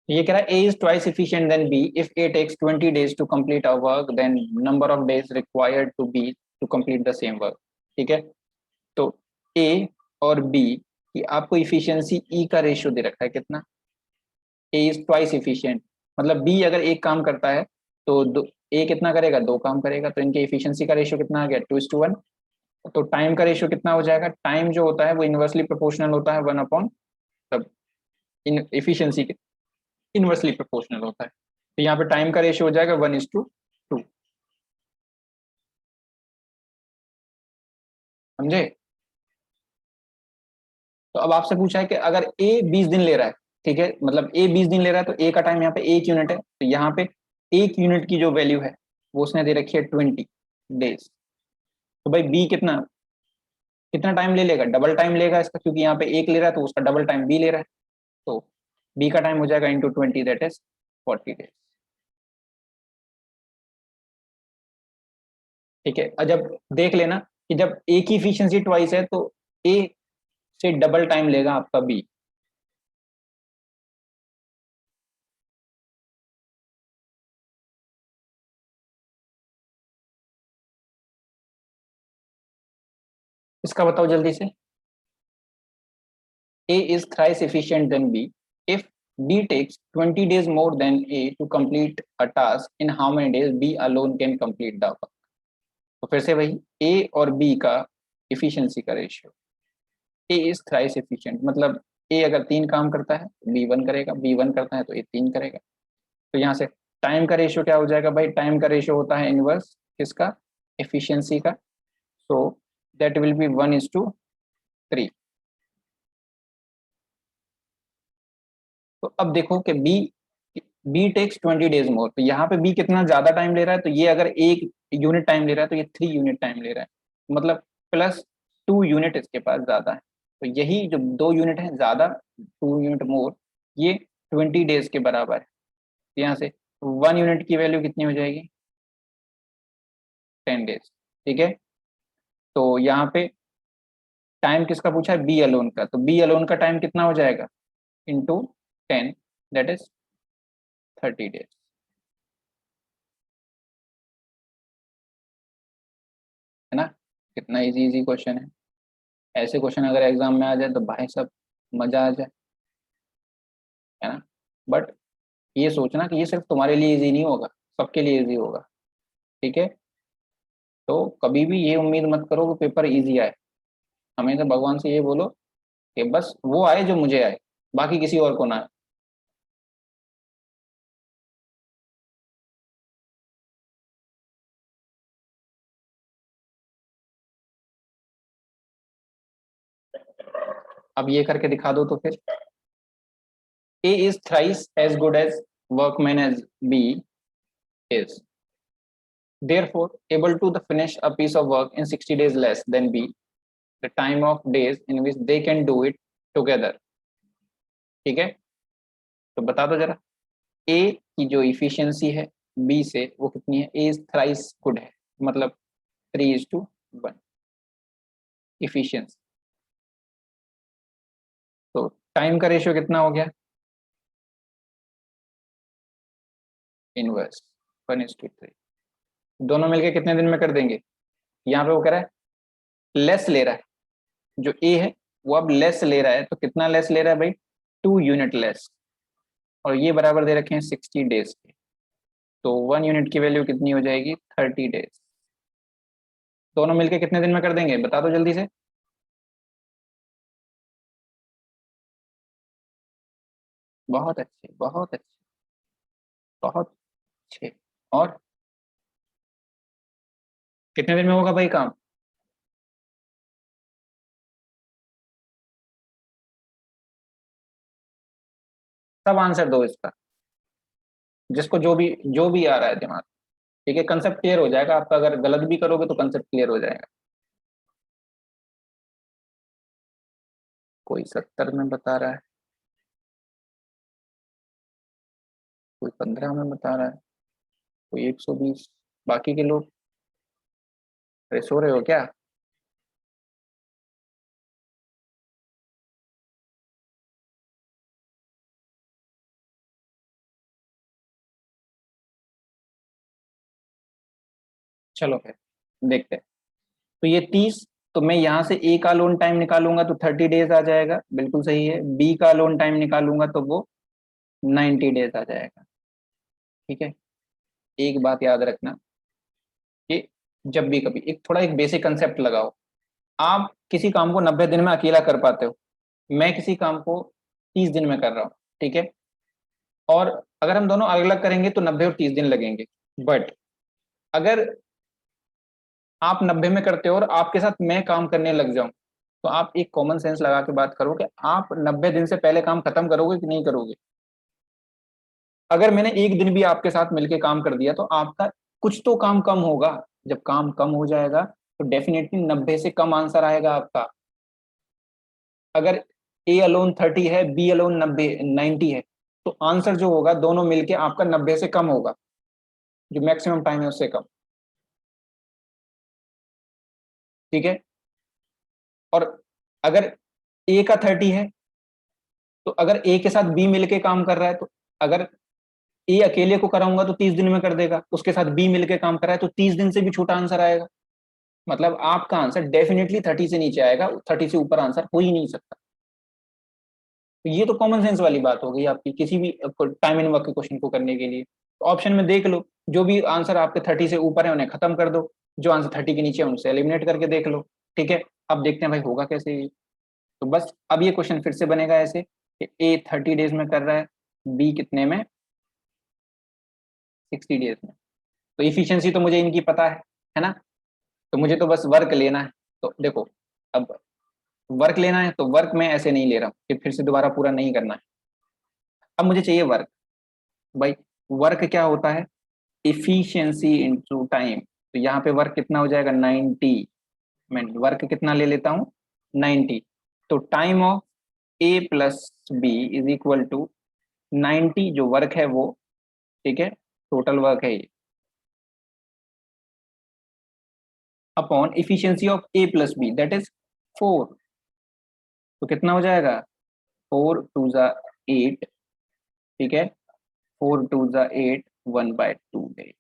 ये कह रहा है A is twice efficient than B if A takes 20 days to complete a work, then number of days required to B to complete the same work, ठीक है। तो ए और बी की आपको इफिशियंसी ई का रेशियो दे रखा है कितना, ए इज ट्वाइस इफिशियंट, मतलब बी अगर एक काम करता है तो ए कितना करेगा 2 काम करेगा, तो इनके इफिशियंसी का रेशियो कितना आ गया 2:1। तो टाइम का रेशियो कितना हो जाएगा, टाइम जो होता है वो इनवर्सली प्रोपोर्शनल होता है 1 अपॉन तब इन इफिशियंसी के इनवर्सली प्रोपोर्शनल होता है। तो यहाँ पे टाइम का रेशियो हो जाएगा 1:2। समझे। तो अब आपसे पूछा है कि अगर ए 20 दिन ले रहा है, ठीक है, मतलब ए 20 दिन ले रहा है, तो ए का टाइम यहाँ पे 1 यूनिट है, तो यहाँ पे 1 यूनिट की जो वैल्यू है वो उसने दे रखी है 20 डेज। तो भाई बी कितना कितना टाइम ले लेगा, डबल टाइम लेगा इसका, क्योंकि यहाँ पे एक ले रहा है तो उसका डबल टाइम बी ले रहा है। तो बी का टाइम हो जाएगा इंटू 20, दैट इज 40 डेज, ठीक है। और जब देख लेना कि जब ए की इफिशियंसी ट्वाइस है तो ए से डबल टाइम लेगा आपका बी। इसका बताओ जल्दी से। A is thrice efficient than B if B takes 20 days more than A to complete a task, in how many days B alone can complete the work। तो फिर से वही A और B का इफिशियंसी का ratio. A is thrice efficient मतलब A अगर 3 काम करता है तो B 1 करेगा, B 1 करता है तो A 3 करेगा। तो यहाँ से टाइम का रेशियो क्या हो जाएगा भाई, टाइम का रेशियो होता है इनवर्स किसका, एफिशिएंसी का, सो दैट विल बी 1:3। तो अब देखो कि बी टेक्स 20 डेज मोर, तो यहाँ पे बी कितना ज्यादा टाइम ले रहा है, तो ये अगर 1 यूनिट टाइम ले रहा है तो ये 3 यूनिट टाइम ले रहा है, मतलब +2 यूनिट इसके पास ज्यादा है। तो यही जो 2 यूनिट है ज्यादा, 2 यूनिट मोर, ये 20 डेज के बराबर है। तो यहाँ से 1 यूनिट की वैल्यू कितनी हो जाएगी, 10 डेज। ठीक है, तो यहाँ पे टाइम किसका पूछा है, बी अलोन का, तो बी अलोन का टाइम कितना हो जाएगा, × 10, दैट इज 30 डेज। है ना, कितना इजी इजी क्वेश्चन है। ऐसे क्वेश्चन अगर एग्जाम में आ जाए तो भाई सब मजा आ जाए, है ना। बट ये सोचना कि ये सिर्फ तुम्हारे लिए इजी नहीं होगा, सबके लिए इजी होगा। ठीक है, तो कभी भी ये उम्मीद मत करो कि पेपर इजी आए, हमेशा भगवान से ये बोलो कि बस वो आए जो मुझे आए, बाकी किसी और को ना आए। अब ये करके दिखा दो तो फिर, A is thrice as good as workman as B is. Therefore, able to the finish a piece of work in 60 days less than B, the time of days in which they can do it together. ठीक है, तो बता दो जरा, A की जो efficiency है B से वो कितनी है, A is thrice good है, मतलब 3:1 इफिशियंसी। तो टाइम का रेशियो कितना हो गया, इनवर्स 1:3। दोनों मिलके कितने दिन में कर देंगे, यहाँ पे वो कह रहा है लेस ले रहा है, जो ए है वो अब लेस ले रहा है, तो कितना लेस ले रहा है भाई, 2 यूनिट लेस, और ये बराबर दे रखे हैं 60 डेज के, तो 1 यूनिट की वैल्यू कितनी हो जाएगी, 30 डेज। दोनों मिलके कितने दिन में कर देंगे, बता दो जल्दी से। बहुत अच्छे, बहुत अच्छे, बहुत अच्छे। और कितने दिन में होगा भाई काम, सब आंसर दो इसका, जिसको जो भी आ रहा है दिमाग। ठीक है, कंसेप्ट क्लियर हो जाएगा आपका, अगर गलत भी करोगे तो कंसेप्ट क्लियर हो जाएगा। कोई 70 में बता रहा है, कोई 15 में बता रहा है, कोई 120, बाकी के लोग, अरे सो रहे हो क्या। चलो फिर देखते हैं। तो ये 30, तो मैं यहाँ से ए का लोन टाइम निकालूंगा तो 30 डेज आ जाएगा, बिल्कुल सही है। बी का लोन टाइम निकालूंगा तो वो 90 डेज आ जाएगा। ठीक है, एक बात याद रखना कि जब भी कभी एक बेसिक कंसेप्ट लगाओ, आप किसी काम को 90 दिन में अकेला कर पाते हो, मैं किसी काम को 30 दिन में कर रहा हूँ। ठीक है, और अगर हम दोनों अलग अलग करेंगे तो 90 और 30 दिन लगेंगे, बट अगर आप 90 में करते हो और आपके साथ मैं काम करने लग जाऊं, तो आप एक कॉमन सेंस लगा के बात करो कि आप 90 दिन से पहले काम खत्म करोगे कि नहीं करोगे। अगर मैंने एक दिन भी आपके साथ मिलके काम कर दिया तो आपका कुछ तो काम कम होगा, जब काम कम हो जाएगा तो डेफिनेटली 90 से कम आंसर आएगा आपका। अगर ए अलोन 30 है, बी अलोन 90 है, तो आंसर जो होगा दोनों मिलके आपका 90 से कम होगा, जो मैक्सिमम टाइम है उससे कम। ठीक है, और अगर ए का 30 है, तो अगर ए के साथ बी मिलके काम कर रहा है, तो अगर ए अकेले को कराऊंगा तो 30 दिन में कर देगा, उसके साथ बी मिलके काम कर रहा है तो 30 दिन से भी छोटा आंसर आएगा। मतलब आपका आंसर डेफिनेटली 30 से नीचे आएगा, 30 से ऊपर आंसर हो ही नहीं सकता। तो ये तो कॉमन सेंस वाली बात हो गई आपकी, किसी भी टाइम इन वर्क के क्वेश्चन को करने के लिए। तो ऑप्शन में देख लो, जो भी आंसर आपके 30 से ऊपर है उन्हें खत्म कर दो, जो आंसर 30 के नीचे है उनसे एलिमिनेट करके देख लो। ठीक है, अब देखते हैं भाई होगा कैसे ये। तो बस अब ये क्वेश्चन फिर से बनेगा ऐसे कि ए 30 डेज में कर रहा है, बी कितने में, 60 डेज में। तो इफिशियंसी तो मुझे इनकी पता है ना, तो मुझे तो बस वर्क लेना है। तो देखो, अब वर्क लेना है तो वर्क मैं ऐसे नहीं ले रहा हूँ कि फिर से दोबारा पूरा नहीं करना है। अब मुझे चाहिए वर्क। भाई वर्क क्या होता है, इफिशियंसी इनटू टाइम। तो यहाँ पे वर्क कितना हो जाएगा, 90। मैं वर्क कितना ले लेता हूँ, 90। तो time of A plus B is equal to 90, जो वर्क है वो, ठीक है, टोटल वर्क है ये, upon efficiency of A plus B that is 4। तो कितना हो जाएगा, 4 2 8, ठीक है, 4 2 8, 1/2 डेज,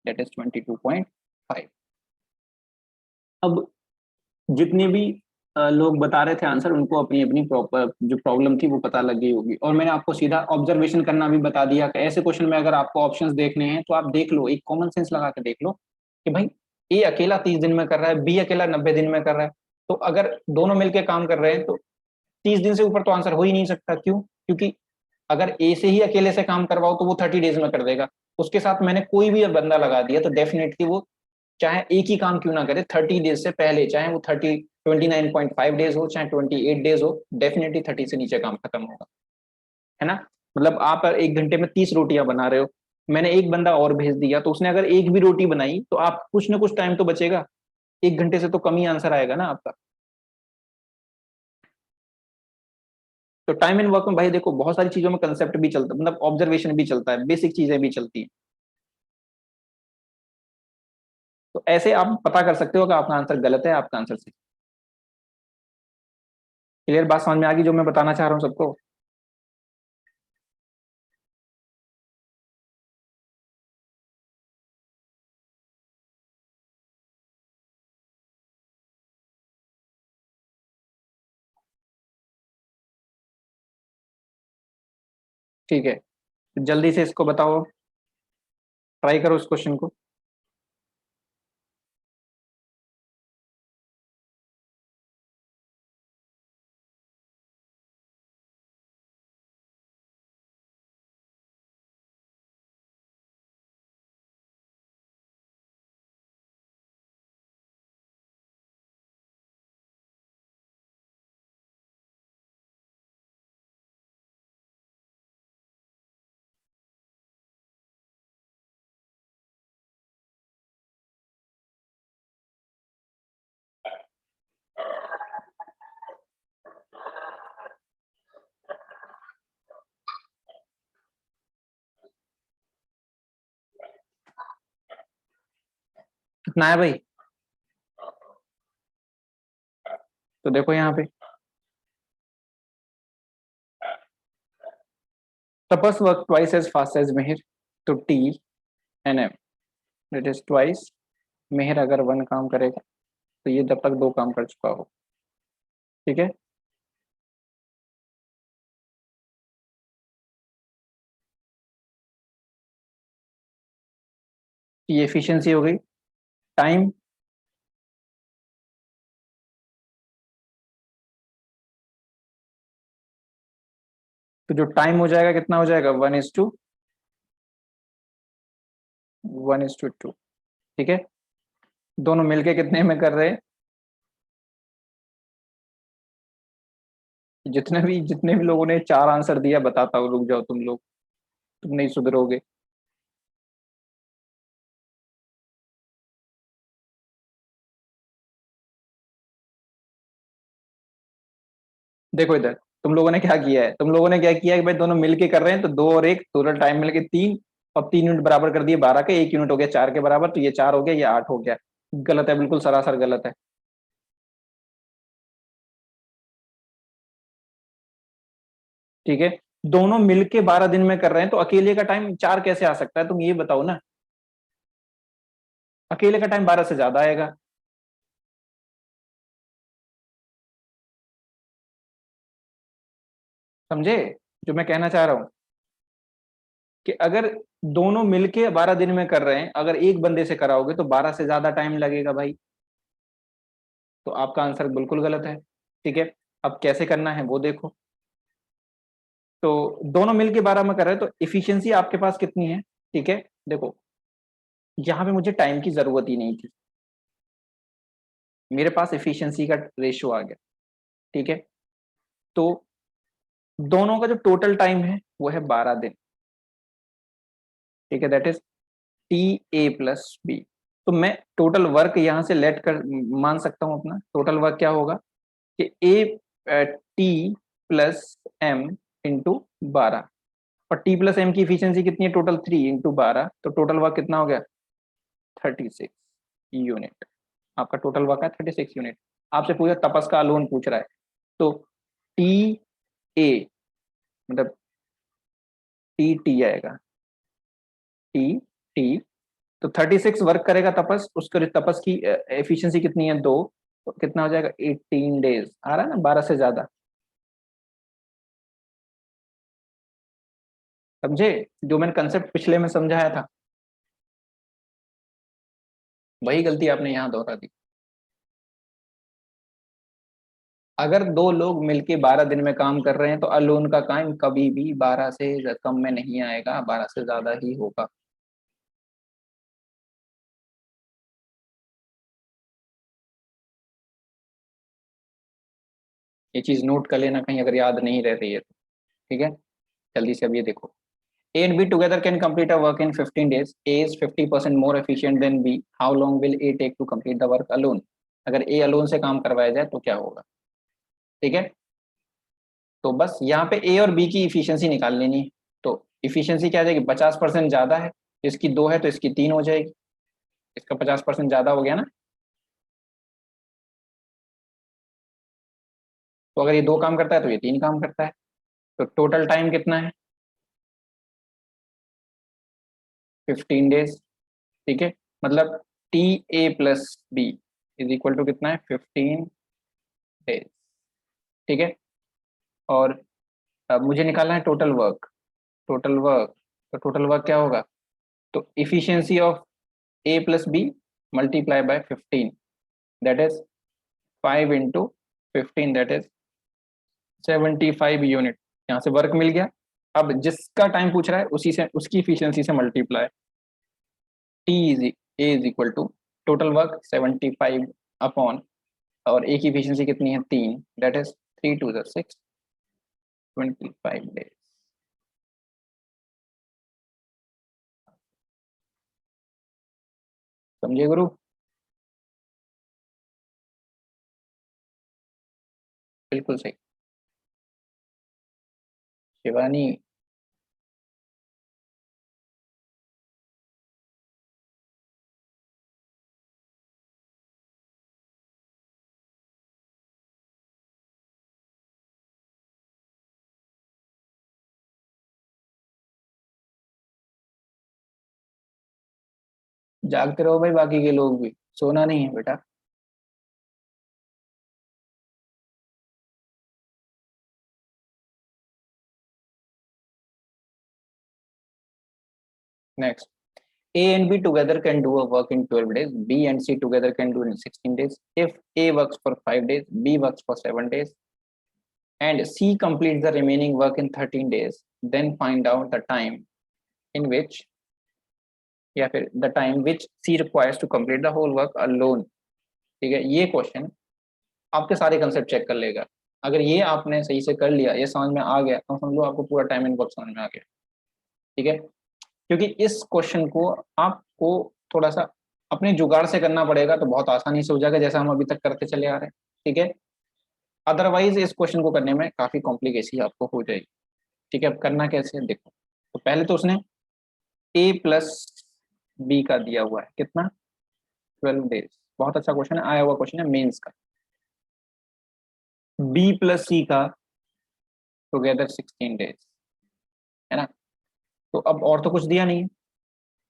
दैट इज 22.5। अब जितने भी लोग बता रहे थे आंसर, उनको अपनी अपनी प्रॉपर जो प्रॉब्लम थी वो पता लग गई होगी, और मैंने आपको सीधा ऑब्जर्वेशन करना भी बता दिया कि ऐसे क्वेश्चन में अगर आपको ऑप्शंस देखने हैं तो आप देख लो, एक कॉमन सेंस लगा के देख लो कि भाई ए अकेला 30 दिन में कर रहा है, बी अकेला 90 दिन में कर रहा है, तो अगर दोनों मिलकर काम कर रहे हैं तो 30 दिन से ऊपर तो आंसर हो ही नहीं सकता। क्यों? क्योंकि अगर ए से ही अकेले से काम करवाओ तो वो 30 डेज में कर देगा, उसके साथ मैंने कोई भी बंदा लगा दिया तो डेफिनेटली वो चाहे एक ही काम क्यों ना करे 30 डेज से पहले, चाहे वो 29.5 डेज हो, चाहे 28 डेज हो, डेफिनेटली 30 से नीचे काम खत्म होगा, है ना। मतलब आप 1 घंटे में 30 रोटियां बना रहे हो, मैंने एक बंदा और भेज दिया तो उसने अगर एक भी रोटी बनाई तो आप कुछ ना कुछ टाइम तो बचेगा, 1 घंटे से तो कम ही आंसर आएगा ना आपका। तो टाइम एंड वर्क में भाई देखो बहुत सारी चीजों में कंसेप्ट भी चलता है, मतलब ऑब्जर्वेशन भी चलता है, बेसिक चीजें भी चलती हैं। तो ऐसे आप पता कर सकते हो कि आपका आंसर गलत है, आपका आंसर सही। क्लियर बात समझ में आ गई जो मैं बताना चाह रहा हूँ सबको? ठीक है, तो जल्दी से इसको बताओ, ट्राई करो इस क्वेश्चन को। कितना है भाई? तो देखो यहाँ पे, Tapas work twice as fast as Mihir, तो T N M it is twice. Mihir अगर 1 काम करेगा तो ये जब तक 2 काम कर चुका हो, ठीक है। ये एफिशिएंसी हो गई। टाइम, तो जो टाइम हो जाएगा कितना हो जाएगा, 1:2, ठीक है। दोनों मिलके कितने में कर रहे हैं, जितने भी लोगों ने 4 आंसर दिया, बताता हूँ, रुक जाओ तुम लोग, तुम नहीं सुधरोगे। देखो इधर, तुम लोगों ने क्या किया है, तुम लोगों ने क्या किया है कि भाई दोनों मिलके कर रहे हैं तो 2 और 1 टोटल टाइम मिलके 3, और 3 यूनिट बराबर कर दिए 12 के, 1 यूनिट हो गया 4 के बराबर, तो ये 4 हो गया, ये 8 हो गया। गलत है, बिल्कुल सरासर गलत है। ठीक है, दोनों मिलके 12 दिन में कर रहे हैं तो अकेले का टाइम 4 कैसे आ सकता है, तुम ये बताओ ना। अकेले का टाइम 12 से ज्यादा आएगा। समझे जो मैं कहना चाह रहा हूं, कि अगर दोनों मिलके 12 दिन में कर रहे हैं, अगर एक बंदे से कराओगे तो 12 से ज्यादा टाइम लगेगा भाई, तो आपका आंसर बिल्कुल गलत है। ठीक है, अब कैसे करना है वो देखो। तो दोनों मिलके 12 में कर रहे हैं तो इफिशियंसी आपके पास कितनी है, ठीक है, देखो यहाँ पे मुझे टाइम की जरूरत ही नहीं थी, मेरे पास एफिशिएंसी का रेशियो आ गया। ठीक है, तो दोनों का जो टोटल टाइम है वो है 12 दिन। ठीक है, that is T A plus B. तो मैं टोटल वर्क यहां से लेट कर मान सकता हूं, अपना टोटल वर्क क्या होगा कि A T plus M into 12, और टी प्लस एम की इफिशियंसी कितनी है टोटल 3 इंटू 12, तो टोटल वर्क कितना हो गया 36 यूनिट। आपका टोटल वर्क है 36 यूनिट। आपसे पूछा तपस का लोन पूछ रहा है, तो टी ए मतलब टी टी आएगा, टी टी, तो 36 वर्क करेगा तपस, उसके तपस की एफिशिएंसी कितनी है 2, तो कितना हो जाएगा 18 डेज। आ रहा है ना 12 से ज्यादा, समझे जो मैंने कंसेप्ट पिछले में समझाया था, वही गलती आपने यहाँ दोहरा दी। अगर दो लोग मिलके 12 दिन में काम कर रहे हैं तो अलोन का काम कभी भी 12 से कम में नहीं आएगा, 12 से ज्यादा ही होगा। ये चीज नोट कर लेना कहीं अगर याद नहीं रह रही है तो। ठीक है, जल्दी से अब ये देखो, A and B together can complete a work in 15 days. A is 50% more efficient than B. How long will A take to complete the work alone? अगर A alone से काम करवाया जाए तो क्या होगा? ठीक है, तो बस यहाँ पे A और B की इफिशियंसी निकाल लेनी है। तो इफिशियंसी क्या आ जाएगी, 50% ज्यादा है, इसकी 2 है तो इसकी 3 हो जाएगी, इसका 50% ज्यादा हो गया ना। तो अगर ये 2 काम करता है तो ये 3 काम करता है, तो टोटल टाइम कितना है 15 डेज। ठीक है, मतलब T A plus B is equal to कितना है 15 डेज। ठीक है, और अब मुझे निकालना है टोटल वर्क। टोटल वर्क, तो टोटल वर्क क्या होगा, तो efficiency of A plus B multiply by 15, that is 5 into 15, that is 75 unit. यहाँ से वर्क मिल गया। अब जिसका टाइम पूछ रहा है उसी से उसकी इफिशियंसी से multiply, T is A is equal to total work 75 upon, और ए की इफिशियंसी कितनी है 3, that is 3 to the 6, 25 days. समझे गुरु? बिल्कुल सही। शिवानी, जागते रहो भाई, बाकी के लोग भी, सोना नहीं है बेटा। Next, A and B together can do a work in 12 days. B and C together can do it in 16 days. If A works for 5 days, B works for 7 days, and C completes the remaining work in 13 days, then find out the time in which, या फिर the time which C requires to complete the whole work alone. ठीक है, ये question आपके सारे concept check कर लेगा। अगर ये आपने सही से कर लिया, ये समझ में आ गया, तो समझ लो आपको पूरा टाइम एंड वर्क समझ में आ गया। ठीक है, क्योंकि इस क्वेश्चन को आपको थोड़ा सा अपने जुगाड़ से करना पड़ेगा तो बहुत आसानी से हो जाएगा, जैसा हम अभी तक करते चले आ रहे हैं। ठीक है, अदरवाइज इस क्वेश्चन को करने में काफी कॉम्प्लिकेसी आपको हो जाएगी। ठीक है, अब करना कैसे है देखो, तो पहले तो उसने ए प्लस बी का दिया हुआ है कितना 12 डेज, बहुत अच्छा क्वेश्चन है, आया हुआ क्वेश्चन है मेंस का। बी प्लस सी का टुगेदर 16 डेज, है ना। तो अब और तो कुछ दिया नहीं है,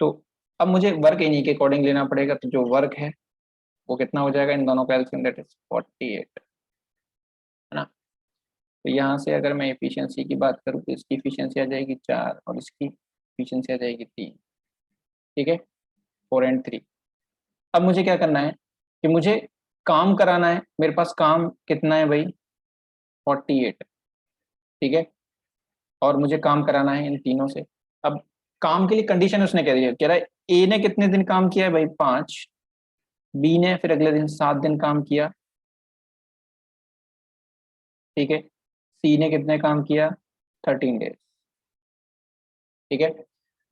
तो अब मुझे वर्क इन्हीं के अकॉर्डिंग लेना पड़ेगा। तो जो वर्क है वो कितना हो जाएगा इन दोनों का एलसीएम, दैट इज 48, है ना। तो यहाँ से अगर मैं एफिशिएंसी की बात करूँ तो इसकी एफिशिएंसी आ जाएगी 4 और इसकी एफिशिएंसी आ जाएगी 3। ठीक है, 4 और 3। अब मुझे क्या करना है कि मुझे काम कराना है, मेरे पास काम कितना है भाई 48। ठीक है, और मुझे काम कराना है इन तीनों से। अब काम के लिए कंडीशन उसने कह दिया, कह रहा है ए ने कितने दिन काम किया है भाई 5, बी ने फिर अगले दिन 7 दिन काम किया, ठीक है, सी ने कितने काम किया 13 डेज, ठीक है।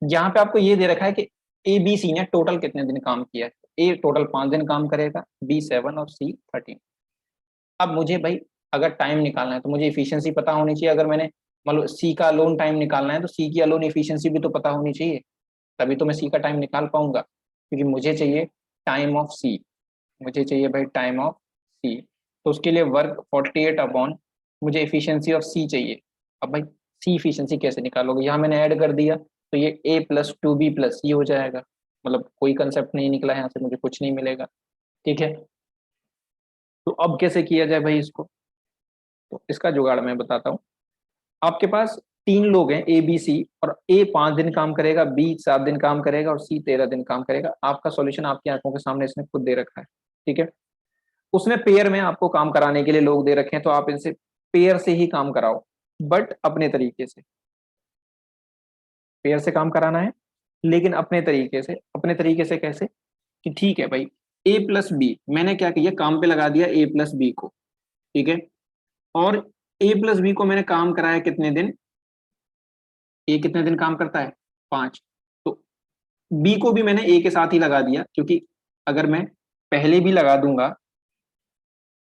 यहाँ पे आपको ये दे रखा है कि ए बी सी ने टोटल कितने दिन काम किया है, ए टोटल 5 दिन काम करेगा, बी 7 और सी 13। अब मुझे भाई अगर टाइम निकालना है तो मुझे इफिशियंसी पता होनी चाहिए, अगर मैंने मतलब सी का अलोन टाइम निकालना है तो सी की अलोन इफिशियंसी भी तो पता होनी चाहिए, तभी तो मैं सी का टाइम निकाल पाऊंगा, क्योंकि मुझे चाहिए टाइम ऑफ सी, मुझे चाहिए भाई टाइम ऑफ सी। तो उसके लिए वर्क 48 अपॉन, मुझे इफिशियंसी ऑफ सी चाहिए। अब भाई सी इफिशियंसी कैसे निकालोगे, यहाँ मैंने ऐड कर दिया तो ये ए प्लस टू बी प्लस सी हो जाएगा, मतलब कोई कंसेप्ट नहीं निकला यहाँ से, मुझे कुछ नहीं मिलेगा, ठीक है। तो अब कैसे किया जाए भाई इसको, तो इसका जुगाड़ मैं बताता हूँ। आपके पास 3 लोग हैं ए बी सी, और ए 5 दिन काम करेगा, बी 7 दिन काम करेगा और सी 13 दिन काम करेगा। आपका सॉल्यूशन आपकी आंखों के सामने इसने खुद दे रखा है, ठीक है। उसने पेयर में आपको काम कराने के लिए लोग दे रखे हैं, तो आप इनसे पेयर से ही काम कराओ, बट अपने तरीके से, पेयर से काम कराना है लेकिन अपने तरीके से। अपने तरीके से कैसे, कि ठीक है भाई ए प्लस बी मैंने क्या किया, काम पे लगा दिया ए प्लस बी को, ठीक है। और ए प्लस बी को मैंने काम कराया कितने दिन, ए कितने दिन काम करता है 5, तो बी को भी मैंने ए के साथ ही लगा दिया, क्योंकि अगर मैं पहले भी लगा दूंगा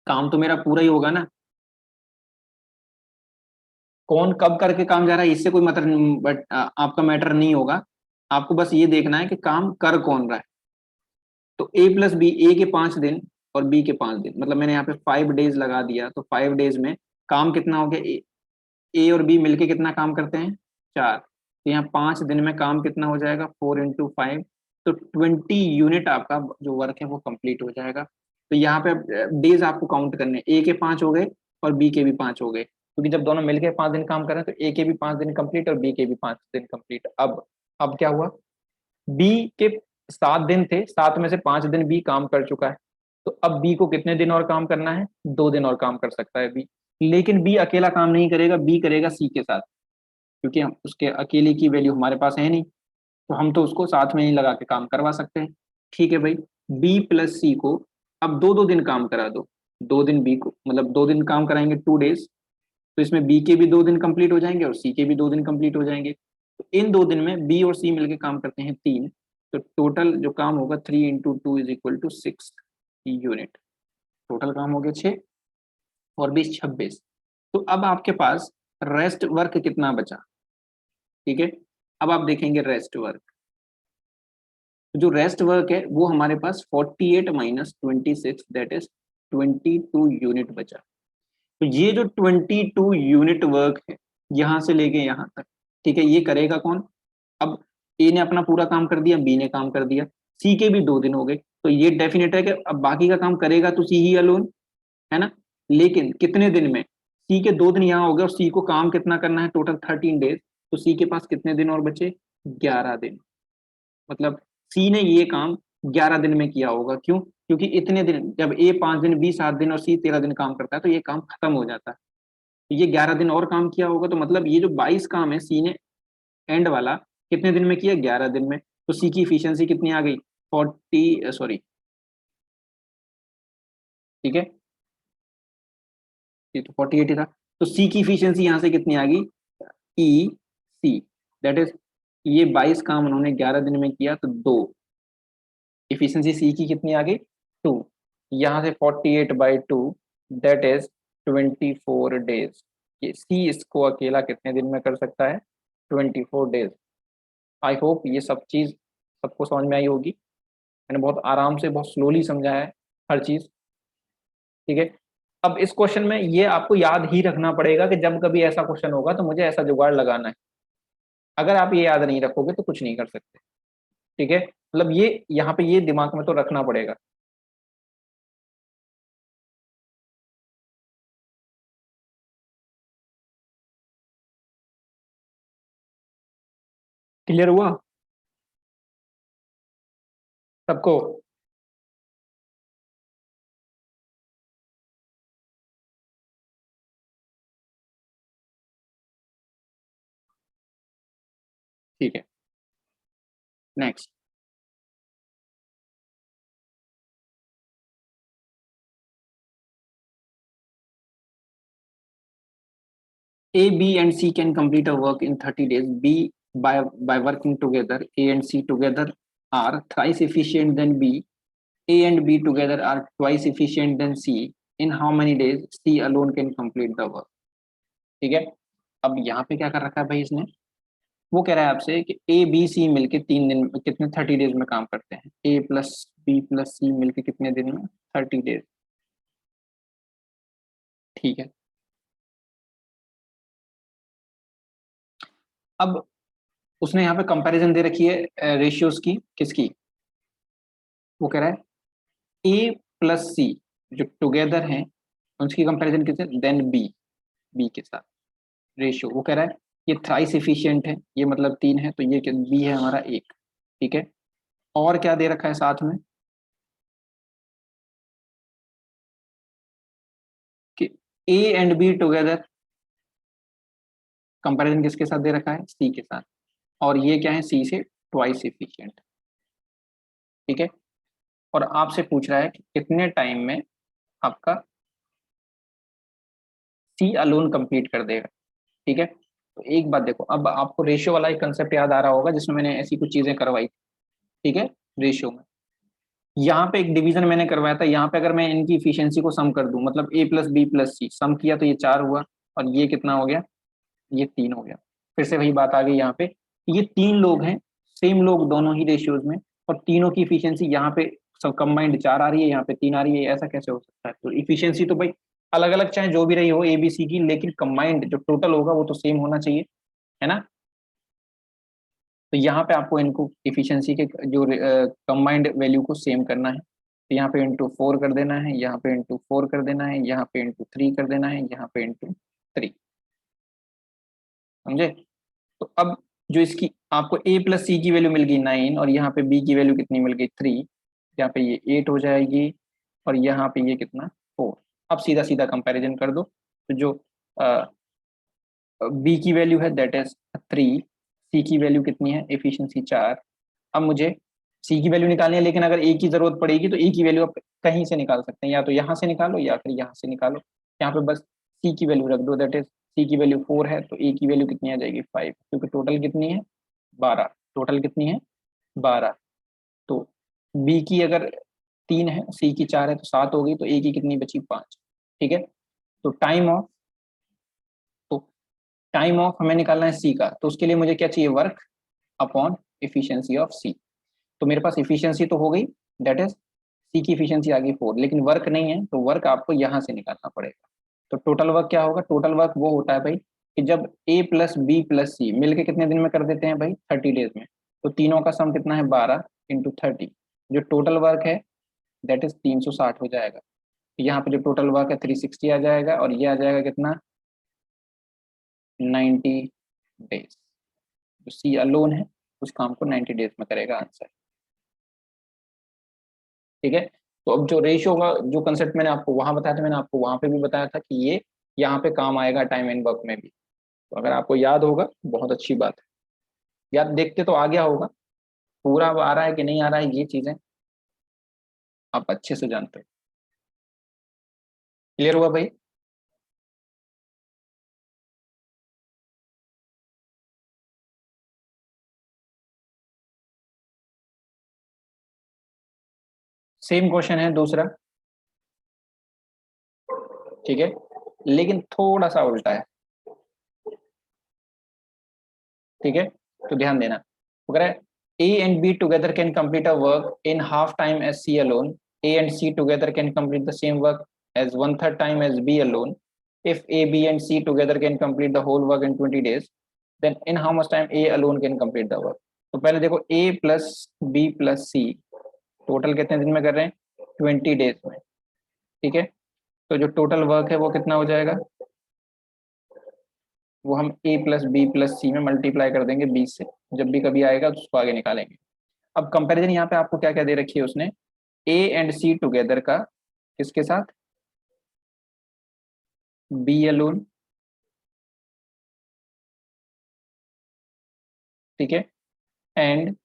काम तो मेरा पूरा ही होगा ना। कौन कब करके काम जा रहा है इससे कोई मतलब, बट आपका मैटर नहीं होगा, आपको बस ये देखना है कि काम कर कौन रहा है। तो ए प्लस बी, ए के 5 दिन और बी के 5 दिन, मतलब मैंने यहाँ पे 5 डेज लगा दिया, तो 5 डेज में काम कितना हो गया, ए और बी मिलके कितना काम करते हैं 4, तो यहाँ 5 दिन में काम कितना हो जाएगा 4 × 5, तो 20 यूनिट आपका जो वर्क है वो कंप्लीट हो जाएगा। तो यहाँ पे डेज आपको काउंट करने, ए के 5 हो गए और बी के भी 5 हो गए, क्योंकि जब दोनों मिलके 5 दिन काम कर रहे हैं तो ए के भी 5 दिन कंप्लीट और बी के भी 5 दिन कंप्लीट। अब क्या हुआ, बी के 7 दिन थे, 7 में से 5 दिन बी काम कर चुका है, तो अब बी को कितने दिन और काम करना है, 2 दिन और काम कर सकता है बी। लेकिन बी अकेला काम नहीं करेगा, बी करेगा सी के साथ, क्योंकि हम उसके अकेले की वैल्यू हमारे पास है नहीं, तो हम तो उसको साथ में ही लगा के काम करवा सकते हैं, ठीक है भाई। बी प्लस सी को अब 2-2 दिन काम करा दो, 2 दिन बी को, मतलब 2 दिन काम कराएंगे 2 डेज, तो इसमें बी के भी 2 दिन कंप्लीट हो जाएंगे और सी के भी 2 दिन कंप्लीट हो जाएंगे। तो इन 2 दिन में बी और सी मिलकर काम करते हैं 3, तो टोटल जो काम होगा 3 × 2 = 6 यूनिट, टोटल काम हो गया 6 और 20 26। तो अब आपके पास रेस्ट वर्क कितना बचा, ठीक है। अब आप देखेंगे रेस्ट वर्क, जो रेस्ट वर्क है वो हमारे पास 48 माइनस 26 दैट इज 22 यूनिट बचा। तो ये जो 22 यूनिट वर्क है यहां से लेके यहां तक, ठीक है, ये करेगा कौन। अब ए ने अपना पूरा काम कर दिया, बी ने काम कर दिया, सी के भी 2 दिन हो गए, तो ये डेफिनेट है कि अब बाकी का काम करेगा तो सी ही अलोन, है ना। लेकिन कितने दिन में, सी के 2 दिन यहाँ हो गए और सी को काम कितना करना है टोटल 13 डेज, तो सी के पास कितने दिन और बचे 11 दिन, मतलब सी ने ये काम 11 दिन में किया होगा, क्यों, क्योंकि इतने दिन जब ए 5 दिन बी 7 दिन और सी 13 दिन काम करता है तो ये काम खत्म हो जाता है, तो ये 11 दिन और काम किया होगा, तो मतलब ये जो 22 काम है सी ने एंड वाला कितने दिन में किया 11 दिन में, तो सी की इफिशियंसी कितनी आ गई 40, सॉरी, ठीक है, ये तो 48 ही था, तो सी की इफिशियंसी यहाँ से कितनी आ गई ई सी, दैट इज ये 22 काम उन्होंने 11 दिन में किया, तो 2, इफिशियंसी सी की कितनी आ गई 2, यहाँ से 48/2 दैट इज 24 डेज। ये सी इसको अकेला कितने दिन में कर सकता है 24 डेज। आई होप ये सब चीज़ सबको समझ में आई होगी, मैंने बहुत आराम से बहुत स्लोली समझाया है हर चीज़, ठीक है। अब इस क्वेश्चन में ये आपको याद ही रखना पड़ेगा कि जब कभी ऐसा क्वेश्चन होगा तो मुझे ऐसा जुगाड़ लगाना है, अगर आप ये याद नहीं रखोगे तो कुछ नहीं कर सकते, ठीक है, मतलब ये यहाँ पे ये दिमाग में तो रखना पड़ेगा। क्लियर हुआ सबको। ठीक है, next, A, B, and C can complete a work in 30 days. B, by working together, A and C together are thrice efficient than B. A and B together are twice efficient than C. In how many days C alone can complete the work? ठीक है, अब यहाँ पे क्या कर रखा है भाई इसने, वो कह रहा है आपसे कि ए बी सी मिलके 3 दिन कितने 30 डेज में काम करते हैं, ए प्लस बी प्लस सी मिलके कितने दिन में, 30 डेज। ठीक है, अब उसने यहाँ पे कंपैरिजन दे रखी है रेशियोज की, किसकी, वो कह रहा है ए प्लस सी जो टुगेदर हैं उसकी कंपैरिजन किससे, देन बी, बी के साथ रेशियो। वो कह रहा है ये थ्राइस एफिशिएंट है, ये मतलब 3 है, तो ये बी है हमारा 1। ठीक है, और क्या दे रखा है साथ में कि ए एंड बी टुगेदर, कंपैरिजन किसके साथ दे रखा है, सी के साथ, और ये क्या है, सी से ट्वाइस एफिशिएंट। ठीक है, और आपसे पूछ रहा है कि कितने टाइम में आपका सी अलोन कंप्लीट कर देगा। ठीक है, तो एक बात देखो, अब आपको रेशियो वाला एक कंसेप्ट याद आ रहा होगा जिसमें मैंने ऐसी कुछ चीजें करवाई। ठीक है, रेशियो में यहाँ पे एक डिवीजन मैंने करवाया था, यहाँ पे अगर मैं इनकी इफिशियंसी को सम कर दूं, मतलब ए प्लस बी प्लस सी सम किया तो ये 4 हुआ, और ये कितना हो गया, ये 3 हो गया। फिर से वही बात आ गई यहाँ पे, ये 3 लोग हैं, सेम लोग दोनों ही रेशियोज में, और तीनों की इफिशियंसी यहाँ पे सब कंबाइंड 4 आ रही है, यहाँ पे 3 आ रही है, ऐसा कैसे हो सकता है। तो इफिशियंसी तो भाई अलग अलग चाहे जो भी रही हो ए बी सी की, लेकिन कंबाइंड जो टोटल होगा वो तो सेम होना चाहिए, है ना। तो यहाँ पे आपको इनको इफिशियंसी के जो कंबाइंड वैल्यू को सेम करना है, तो यहाँ पे इंटू 4 कर देना है, यहाँ पे इंटू 4 कर देना है, यहाँ पे इंटू 3 कर देना है, यहाँ पे इंटू 3। समझे। तो अब जो इसकी आपको a प्लस सी की वैल्यू मिल गई 9, और यहाँ पे b की वैल्यू कितनी मिल गई 3, यहाँ पे ये 8 हो जाएगी, और यहाँ पे ये कितना 4। अब सीधा सीधा कंपैरिजन कर दो, तो जो b की वैल्यू है दैट इज 3, c की वैल्यू कितनी है, एफिशिएंसी 4। अब मुझे c की वैल्यू निकालनी है, लेकिन अगर a की जरूरत पड़ेगी तो a की वैल्यू आप कहीं से निकाल सकते हैं, या तो यहाँ से निकालो या फिर यहाँ से निकालो। यहाँ पे बस c की वैल्यू रख दो, दैट इज c की वैल्यू 4 है, तो a की वैल्यू कितनी आ जाएगी 5, क्योंकि टोटल कितनी है 12, टोटल कितनी है 12। तो b की अगर 3 है, c की 4 है, तो 7 हो गई, तो a की कितनी बची 5। ठीक है, तो तो टाइम ऑफ हमें निकालना है सी का, तो उसके लिए मुझे क्या चाहिए, वर्क अपॉन इफिशियंसी ऑफ सी। तो मेरे पास इफिशियंसी तो हो गई, दैट इज सी की इफिशियंसी आ गई 4, लेकिन वर्क नहीं है, तो वर्क आपको यहाँ से निकालना पड़ेगा। तो टोटल वर्क क्या होगा, टोटल वर्क वो होता है भाई कि जब ए प्लस बी प्लस सी मिलके कितने दिन में कर देते हैं भाई, 30 डेज में, तो तीनों का सम कितना है 12 इंटू 30, जो टोटल वर्क है दैट इज 360 हो जाएगा। तो यहाँ पे जो टोटल वर्क है 360 आ जाएगा, और ये आ जाएगा कितना 90 डेज। जो सी अलोन है उस काम को 90 डेज में करेगा, आंसर। ठीक है, तो अब जो रेशियो का जो कंसेप्ट मैंने आपको वहां बताया था, मैंने आपको वहां पे भी बताया था कि ये यहाँ पे काम आएगा टाइम एंड वर्क में भी। तो अगर आपको याद होगा बहुत अच्छी बात है, याद देखते तो आ गया होगा, पूरा अब आ रहा है कि नहीं आ रहा है ये चीजें आप अच्छे से जानते हो। क्लियर हुआ भाई। सेम क्वेश्चन है दूसरा, ठीक है, लेकिन थोड़ा सा उल्टा है। ठीक है, तो ध्यान देना, अगर A and B together can complete a work in half time as C alone, A and C together can complete the same work as 1/3 time as B alone. If A, B and C together can complete the whole work in 20 days, then in how much time A alone can complete the work? तो पहले देखो A plus B plus C total कितने दिन में कर रहे हैं 20 days में। ठीक है, तो जो टोटल वर्क है वो कितना हो जाएगा, वो हम A प्लस बी प्लस सी में मल्टीप्लाई कर देंगे 20 से, जब भी कभी आएगा तो उसको आगे निकालेंगे। अब कंपैरिजन यहाँ पे आपको क्या क्या दे रखी है उसने, ए एंड सी टुगेदर का किसके साथ, बी अलोन। ठीक है, and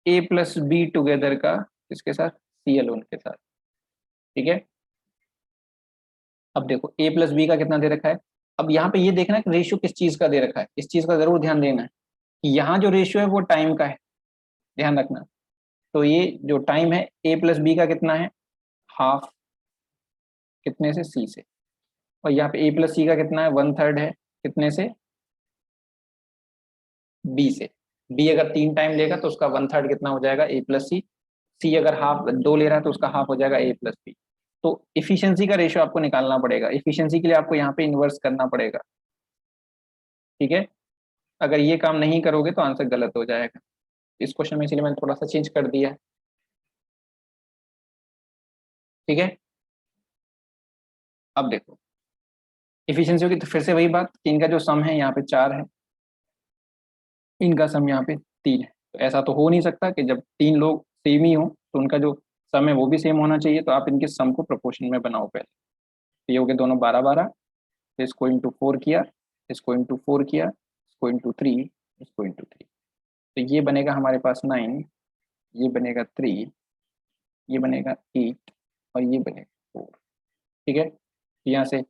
A plus B together का इसके साथ, सी अलोन के साथ। ठीक है, अब देखो ए प्लस बी का कितना दे रखा है। अब यहाँ पे ये देखना है कि रेशियो किस चीज का दे रखा है, इस चीज का जरूर ध्यान देना है कि यहाँ जो रेशियो है वो टाइम का है, ध्यान रखना। तो ये जो टाइम है ए प्लस बी का कितना है, हाफ, कितने से, सी से। और यहाँ पे ए प्लस सी का कितना है, वन थर्ड है, कितने से, बी से। बी अगर 3 टाइम लेगा तो उसका वन थर्ड कितना हो जाएगा, ए प्लस सी। सी अगर हाफ 2 ले रहा है तो उसका हाफ हो जाएगा ए प्लस बी। तो इफिशियंसी का रेशियो आपको निकालना पड़ेगा, इफिशियंसी के लिए आपको यहाँ पे इन्वर्स करना पड़ेगा। ठीक है, अगर ये काम नहीं करोगे तो आंसर गलत हो जाएगा। इस क्वेश्चन में इसलिए मैंने थोड़ा सा चेंज कर दिया है। ठीक है, अब देखो इफिशियंसी होगी तो फिर से वही बात कि इनका जो सम है यहाँ पे 4 है, इनका सम यहाँ पे 3 है। तो ऐसा तो हो नहीं सकता कि जब 3 लोग सेम ही हो तो उनका जो सम है वो भी सेम होना चाहिए। तो आप इनके सम को प्रोपोर्शन में बनाओ पहले। तो ये हो गए दोनों 12 12, इसको इंटू 4 किया, इसको इंटू 4 किया, इसको इंटू 3, इसको इंटू 3। तो ये बनेगा हमारे पास 9, ये बनेगा 3, ये बनेगा 8 और ये बनेगा 4। ठीक है, यहाँ से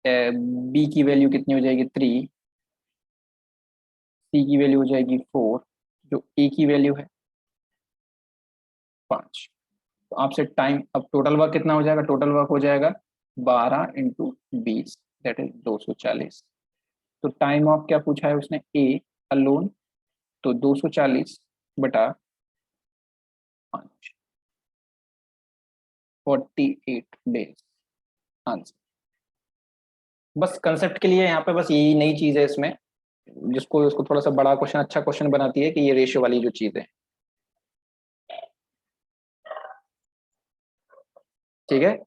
बी की वैल्यू कितनी हो जाएगी, 3, सी की वैल्यू हो जाएगी 4, जो ए की वैल्यू है 5। तो आपसे टाइम, अब टोटल वर्क कितना हो जाएगा, टोटल वर्क हो जाएगा 12 × 20, दैट इज 240। तो टाइम ऑफ क्या पूछा है उसने, ए अलोन, तो 240 बटा 5, 48 डेज आंसर। बस कंसेप्ट के लिए यहाँ पे बस यही नई चीज है इसमें, जिसको उसको थोड़ा सा बड़ा क्वेश्चन, अच्छा क्वेश्चन बनाती है कि ये रेशियो वाली जो चीज है। ठीक है,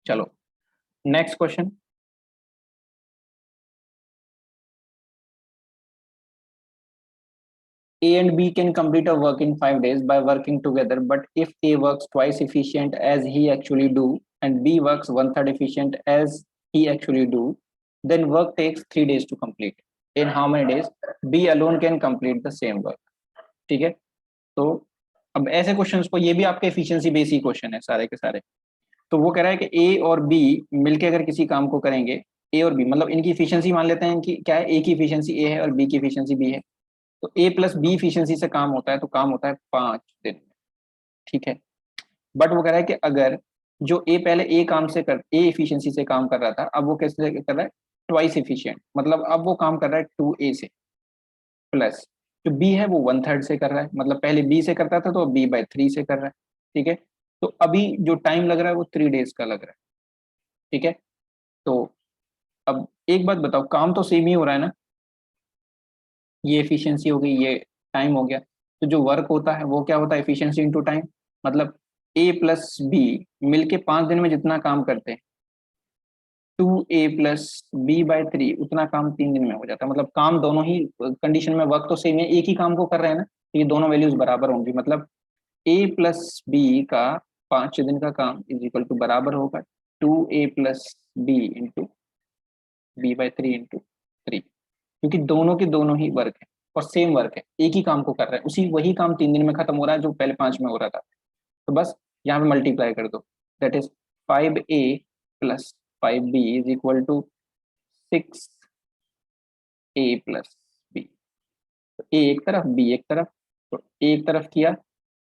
चलो next question. A and B can complete a work in 5 days by working together, but if A works twice efficient as he actually do, and B works one third efficient as he actually do, then work takes 3 days to complete. In how many days B alone can complete the same work? ठीक है, तो अब ऐसे questions को, ये भी आपके efficiency base ही question है सारे के सारे। तो वो कह रहा है कि ए और बी मिलके अगर किसी काम को करेंगे, ए और बी मतलब इनकी इफिशियंसी मान लेते हैं, इनकी क्या है, ए की इफिशियंसी ए है और बी की इफिशियंसी बी है। तो ए प्लस बी इफिशियंसी से काम होता है, तो काम होता है 5 दिन में। ठीक है, बट वो कह रहा है कि अगर जो ए पहले ए काम से कर, ए इफिशियंसी से काम कर रहा था, अब वो कैसे कर रहा है, ट्वाइस इफिशियंट, मतलब अब वो काम कर रहा है 2A से, प्लस जो बी है वो वन थर्ड से कर रहा है, मतलब पहले बी से करता था तो B/3 से कर रहा है। ठीक है, तो अभी जो टाइम लग रहा है वो 3 डेज का लग रहा है। ठीक है, तो अब एक बात बताओ, काम तो सेम ही हो रहा है ना, ये एफिशिएंसी हो गई, ये टाइम हो गया। तो जो वर्क होता है वो क्या होता है, एफिशिएंसी इनटू टाइम। मतलब ए प्लस बी मिलके 5 दिन में जितना काम करते हैं, 2A + B/3 उतना काम 3 दिन में हो जाता है। मतलब काम दोनों ही कंडीशन में वर्क तो सेम है, एक ही काम को कर रहे हैं ना, तो ये दोनों वैल्यूज बराबर होंगी। मतलब A + B का 5 दिन का काम इज इक्वल टू बराबर होगा 2A + B × B/3 × 3, क्योंकि दोनों के दोनों ही वर्क है और सेम वर्क है, एक ही काम को कर रहा है, उसी वही काम 3 दिन में खत्म हो रहा है जो पहले 5 में हो रहा था। तो बस यहाँ पे मल्टीप्लाई कर दो, that is 5A + 5B is equal to 6A + B। तो ए एक तरफ, बी एक तरफ, तो ए एक तरफ किया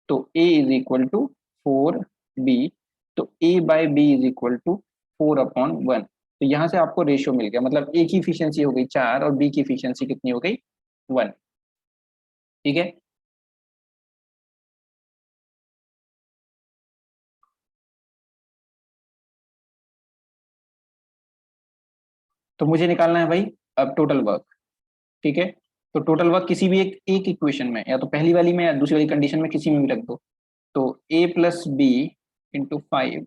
तो A is equal to 4B, तो A/B इज इक्वल टू 4/1। तो यहाँ से आपको रेशियो मिल गया, मतलब ए की इफिशियंसी हो गई 4 और बी की इफिशियंसी कितनी हो गई, 1। ठीक है, तो मुझे निकालना है भाई अब टोटल वर्क। ठीक है, तो टोटल वर्क किसी भी एक इक्वेशन में, या तो पहली वाली में या दूसरी वाली कंडीशन में, किसी में भी रख दो। तो A plus B into 5,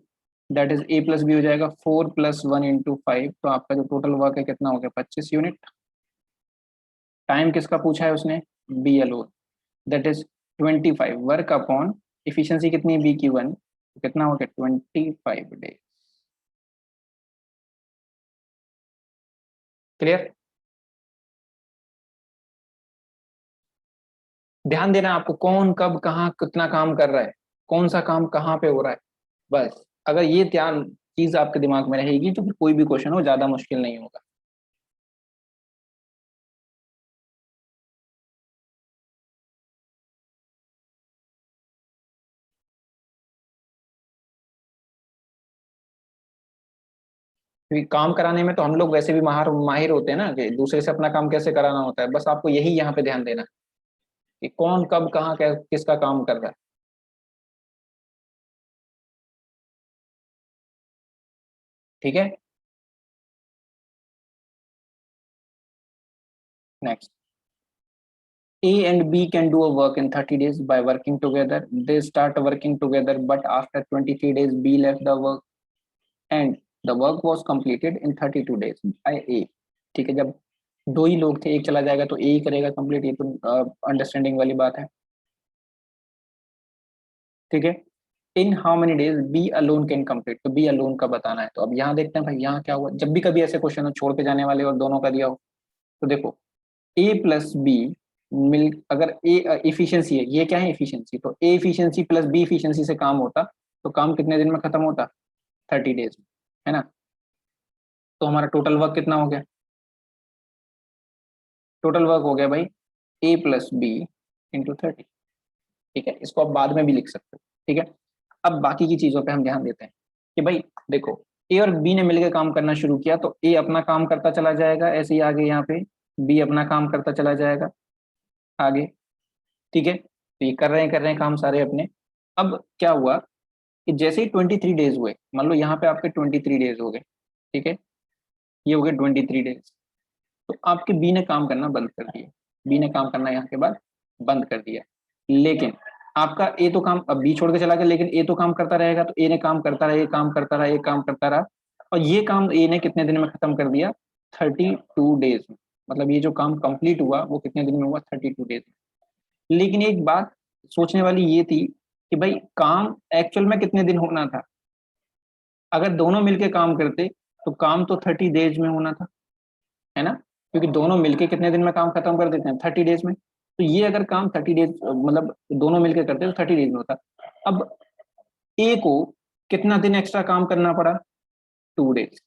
that is A plus B हो जाएगा 4+1 इंटू 5। तो आपका जो टोटल वर्क है कितना हो गया, 25 यूनिट। टाइम किसका पूछा है उसने, B alone, that is 25 work upon efficiency कितनी बी की 1, तो कितना हो गया 25 डेज। क्लियर। ध्यान देना आपको, कौन कब कहाँ कितना काम कर रहा है, कौन सा काम कहाँ पे हो रहा है, बस अगर ये ध्यान चीज आपके दिमाग में रहेगी तो फिर कोई भी क्वेश्चन हो ज्यादा मुश्किल नहीं होगा। क्योंकि काम कराने में तो हम लोग वैसे भी माहिर होते हैं ना, कि दूसरे से अपना काम कैसे कराना होता है, बस आपको यही यहाँ पे ध्यान देना है कि कौन कब कहाँ किसका काम कर रहा है। ठीक है, next. A and B can do a work in 30 days by working together. They start working together, but after 23 days, B left the work and the work was completed in 32 days by A. ठीक है, जब दो ही लोग थे, एक चला जाएगा तो ए ही करेगा कंप्लीट, ये तो अंडरस्टैंडिंग वाली बात है। ठीक है, in how many days B alone can complete, तो बी अलोन का बताना है। तो अब यहाँ देखते हैं भाई, यहाँ क्या हुआ, जब भी कभी ऐसे क्वेश्चन हो छोड़ के जाने वाले और दोनों का दिया हो, तो देखो ए प्लस बी मिल, अगर ए इफिशियंसी है, ये क्या है इफिशियंसी, तो ए इफिशियंसी प्लस बी इफिशियंसी से काम होता, तो काम कितने दिन में खत्म होता, 30 डेज में, है ना। तो हमारा टोटल वर्क कितना हो गया, टोटल वर्क हो गया भाई ए प्लस बी इंटू 30। ठीक है, इसको आप बाद में भी लिख सकते हो। ठीक है, अब बाकी की चीजों पे हम ध्यान देते हैं कि भाई देखो, ए और बी ने मिलकर काम करना शुरू किया, तो ए अपना काम करता चला जाएगा ऐसे ही आगे यहाँ पे, बी अपना काम करता चला जाएगा आगे। ठीक है, तो ये कर रहे हैं काम सारे अपने। अब क्या हुआ कि जैसे ही 23 डेज हुए, मान लो यहाँ पे आपके 23 डेज हो गए, ठीक है, ये हो गए 23 डेज, तो आपके बी ने काम करना बंद कर दिया, बी ने काम करना यहाँ के बाद बंद कर दिया। लेकिन आपका ए तो काम, अब बी छोड़ के चला गया, लेकिन ए तो काम करता रहेगा, तो ए ने काम करता रहा, ए काम करता रहा, ए काम करता रहा, और ये काम ए ने कितने दिन में खत्म कर दिया, 32 डेज में। मतलब ये जो काम कंप्लीट हुआ वो कितने दिन में हुआ, 32 डेज में। लेकिन एक बात सोचने वाली ये थी कि भाई काम एक्चुअल में कितने दिन होना था, अगर दोनों मिलके काम करते तो काम तो 30 डेज में होना था, है ना, क्योंकि दोनों मिलके कितने दिन में काम खत्म कर देते हैं, 30 डेज में। तो ये अगर काम 30 डेज, मतलब दोनों मिलके करते तो 30 डेज में होता। अब ए को कितना दिन एक्स्ट्रा काम करना पड़ा, 2 डेज।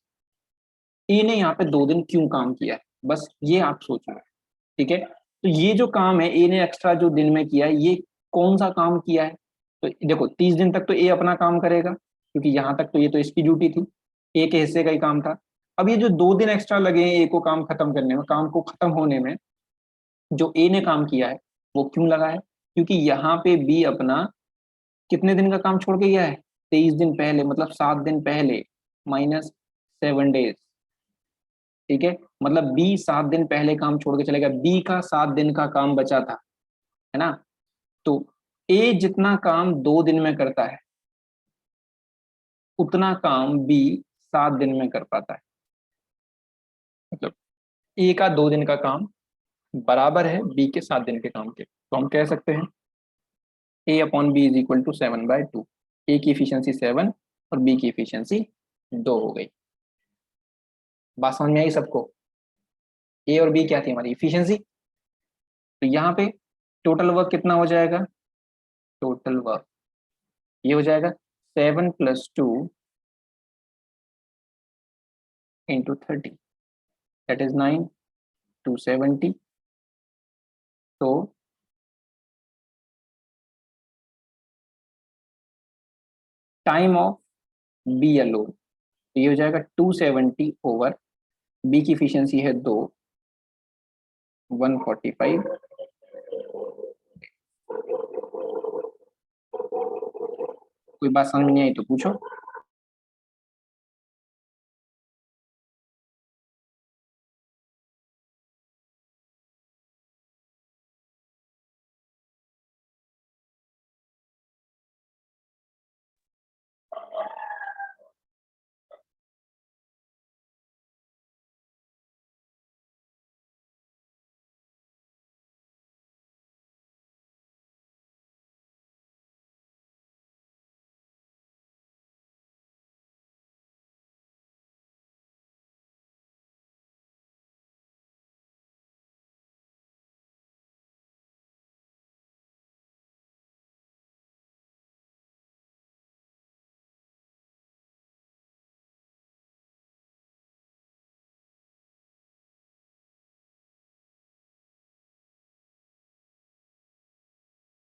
ए ने यहाँ पे 2 दिन क्यों काम किया है, बस ये आप सोचो। ठीक है, तो ये जो काम है ए ने एक्स्ट्रा जो दिन में किया है, ये कौन सा काम किया है। तो देखो 30 दिन तक तो ए अपना काम करेगा, क्योंकि यहाँ तक तो ये तो इसकी ड्यूटी थी, ए के हिस्से का ही काम था। अब ये जो 2 दिन एक्स्ट्रा लगे हैं ए को काम खत्म करने में, काम को खत्म होने में, जो ए ने काम किया है वो क्यों लगा है, क्योंकि यहाँ पे बी अपना कितने दिन का काम छोड़ के गया है, 23 दिन पहले, मतलब 7 दिन पहले, -7 डेज। ठीक है, मतलब बी 7 दिन पहले काम छोड़ के चलेगा, बी का 7 दिन का काम बचा था, है ना। तो ए जितना काम 2 दिन में करता है, उतना काम बी 7 दिन में कर पाता है। मतलब ए का 2 दिन का काम बराबर है बी के 7 दिन के काम के, तो हम कह सकते हैं A upon B is equal to 7/2। A की इफिशियंसी 7 और बी की इफिशियंसी 2 हो गई। बात समझ में आई सबको, ए और बी क्या थी हमारी इफिशियंसी। तो यहाँ पे टोटल वर्क कितना हो जाएगा, टोटल वर्क ये हो जाएगा 7+2 इंटू 30, दैट इज 9 270। तो टाइम ऑफ बी अलोन, ये हो जाएगा 270 ओवर, बी की इफिशियंसी है 2, 145। कोई बात समझ में नहीं आई तो पूछो।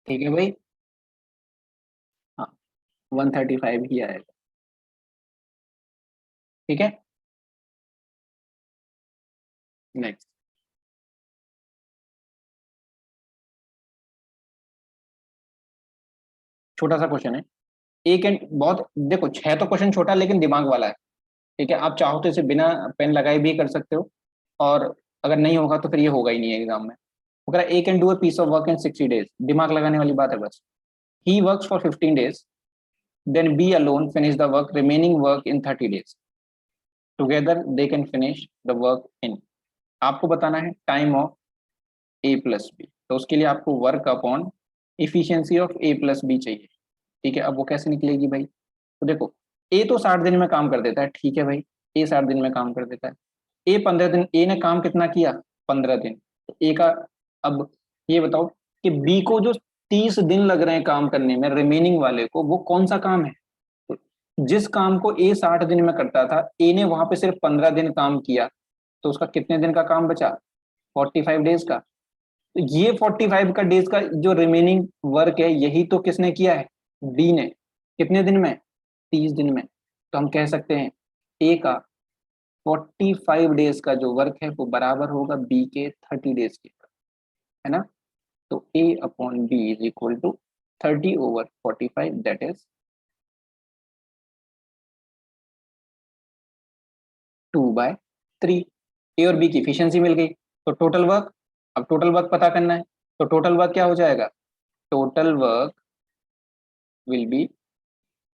ठीक है भाई। हाँ, 135 ही आएगा। ठीक है, नेक्स्ट। छोटा सा क्वेश्चन है, एक एंड बहुत, देखो 6 तो क्वेश्चन छोटा लेकिन दिमाग वाला है। ठीक है, आप चाहो तो इसे बिना पेन लगाए भी कर सकते हो, और अगर नहीं होगा तो फिर ये होगा ही नहीं एग्जाम में। अगर A can do a piece of work in 60 days, दिमाग लगाने वाली बात है बस। He works for 15 days, then B alone finish the work remaining work in 30 days, together they can finish the work in. आपको बताना है time of A plus B, तो उसके लिए आपको work upon efficiency of A plus B चाहिए। ठीक है, अब वो कैसे निकलेगी भाई? तो देखो, ए तो 60 दिन में काम कर देता है, ठीक है भाई, ए 60 दिन में काम कर देता है। ए 15 दिन, ए ने काम कितना किया? 15 दिन। तो ए का, अब ये बताओ कि बी को जो 30 दिन लग रहे हैं काम करने में, रिमेनिंग वाले को, वो कौन सा काम है? तो जिस काम को ए 60 दिन में करता था, ए ने वहां पे सिर्फ 15 दिन काम किया, तो उसका कितने दिन का काम बचा? 45 डेज का। तो ये 45 का डेज का जो रिमेनिंग वर्क है, यही तो किसने किया है? बी ने। कितने दिन में? 30 दिन में। तो हम कह सकते हैं ए का 45 डेज का जो वर्क है वो बराबर होगा बी के 30 डेज के, है ना? तो A upon B is equal to 30/45, that is 2/3। A और बी की इफिशियंसी मिल गई, तो टोटल वर्क, अब टोटल वर्क पता करना है। तो टोटल वर्क क्या हो जाएगा? Total work will be,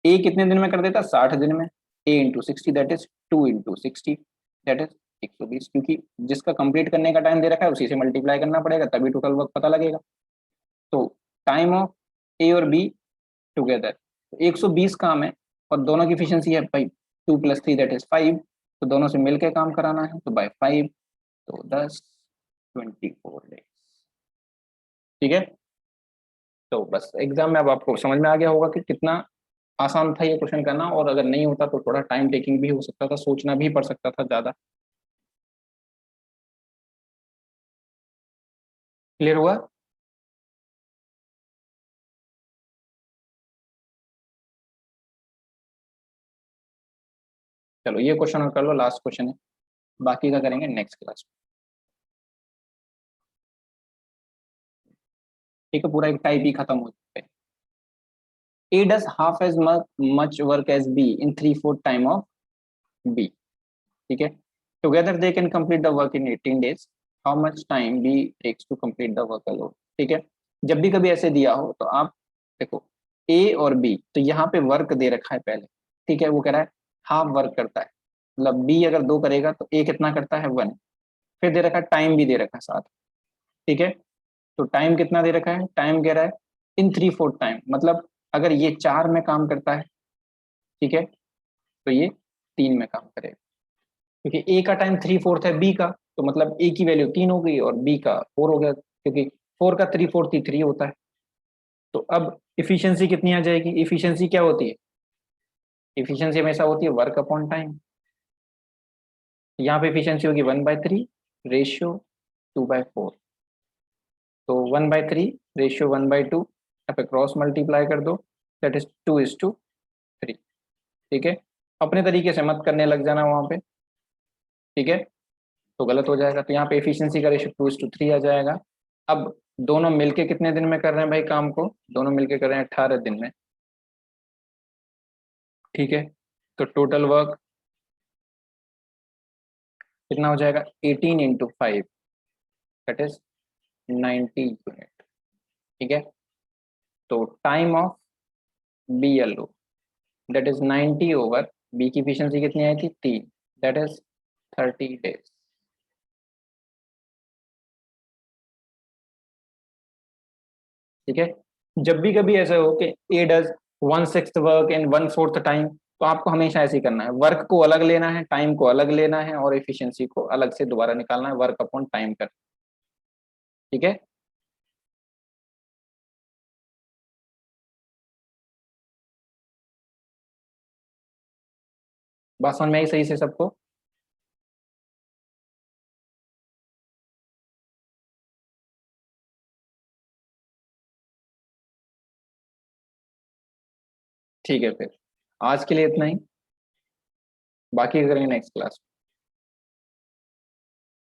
A कितने दिन में कर देता? 60 दिन में। A into 60, that is 2 into 60, that is 120, क्योंकि जिसका कंप्लीट करने का टाइम दे रखा है उसी से मल्टीप्लाई करना पड़ेगा, तभी टोटल वर्क पता लगेगा। तो टाइम ऑफ ए और बी टुगेदर 120 काम है, और दोनों की इफिशियंसी है भाई 2 + 3 दैट इज 5, तो दोनों से मिलकर काम कराना है, तो बाय 5, तो 10, 24 डेज। ठीक है, तो बस एग्जाम में अब आपको समझ में आ गया होगा कि कितना आसान था ये क्वेश्चन करना, और अगर नहीं होता तो थोड़ा टाइम टेकिंग भी हो सकता था, सोचना भी पड़ सकता था ज्यादा। क्लियर हुआ? चलो ये क्वेश्चन और कर लो, लास्ट क्वेश्चन है, बाकी का करेंगे नेक्स्ट क्लास में। ठीक है, पूरा एक टाइप ही खत्म हो चुका है। A does half as much work as B in 3/4 time of B. ठीक है, together they can complete the work in 18 days, how much time B takes to complete the work alone. ठीक है, जब भी कभी ऐसे दिया हो तो आप देखो, ए और बी, तो यहाँ पे वर्क दे रखा है पहले। ठीक है, वो कह रहा है हाफ वर्क करता है, मतलब बी अगर 2 करेगा तो ए कितना करता है? 1। फिर दे रखा है टाइम भी दे रखा है साथ। ठीक है, तो टाइम कितना दे रखा है? टाइम कह रहा है इन 3/4 टाइम, मतलब अगर ये 4 में काम करता है, ठीक है, तो ये 3 में काम करेगा, क्योंकि ए का टाइम 3/4 है बी का, तो मतलब ए की वैल्यू 3 हो गई और बी का 4 हो गया, क्योंकि 4 का 3/4 ही 3 होता है। तो अब इफिशियंसी कितनी आ जाएगी? इफिशियंसी क्या होती है? इफिशियंसी हमेशा होती है वर्क अपॉन टाइम। यहाँ पे इफिशियंसी होगी 1/3 रेशियो 2/4, तो 1/3 रेशियो 1/2, यहाँ पे क्रॉस मल्टीप्लाई कर दो, दैट इज 2:3। ठीक है, अपने तरीके से मत करने लग जाना वहां पे, ठीक है, तो गलत हो जाएगा। तो यहाँ पे एफिशिएंसी का रेशियो 2:3 आ जाएगा। अब दोनों मिलके कितने दिन में कर रहे हैं भाई काम को? दोनों मिलके कर रहे हैं 18 दिन में। ठीक है, तो टोटल वर्क कितना हो जाएगा? 18 × 5, दैट इज 90 यूनिट। ठीक है, तो time of B alone, that is 90/, B की एफिशिएंसी कितनी आई थी? 3, दैट इज 30 डेज। ठीक है, जब भी कभी ऐसा हो कि ए डज 1/6 वर्क इन 1/4 टाइम, तो आपको हमेशा ऐसे ही करना है, वर्क को अलग लेना है, टाइम को अलग लेना है, और एफिशिएंसी को अलग से दोबारा निकालना है, वर्क अपॉन टाइम कर। ठीक है, बात समझ में आई सही से सबको? ठीक है फिर आज के लिए इतना ही, बाकी करेंगे नेक्स्ट क्लास।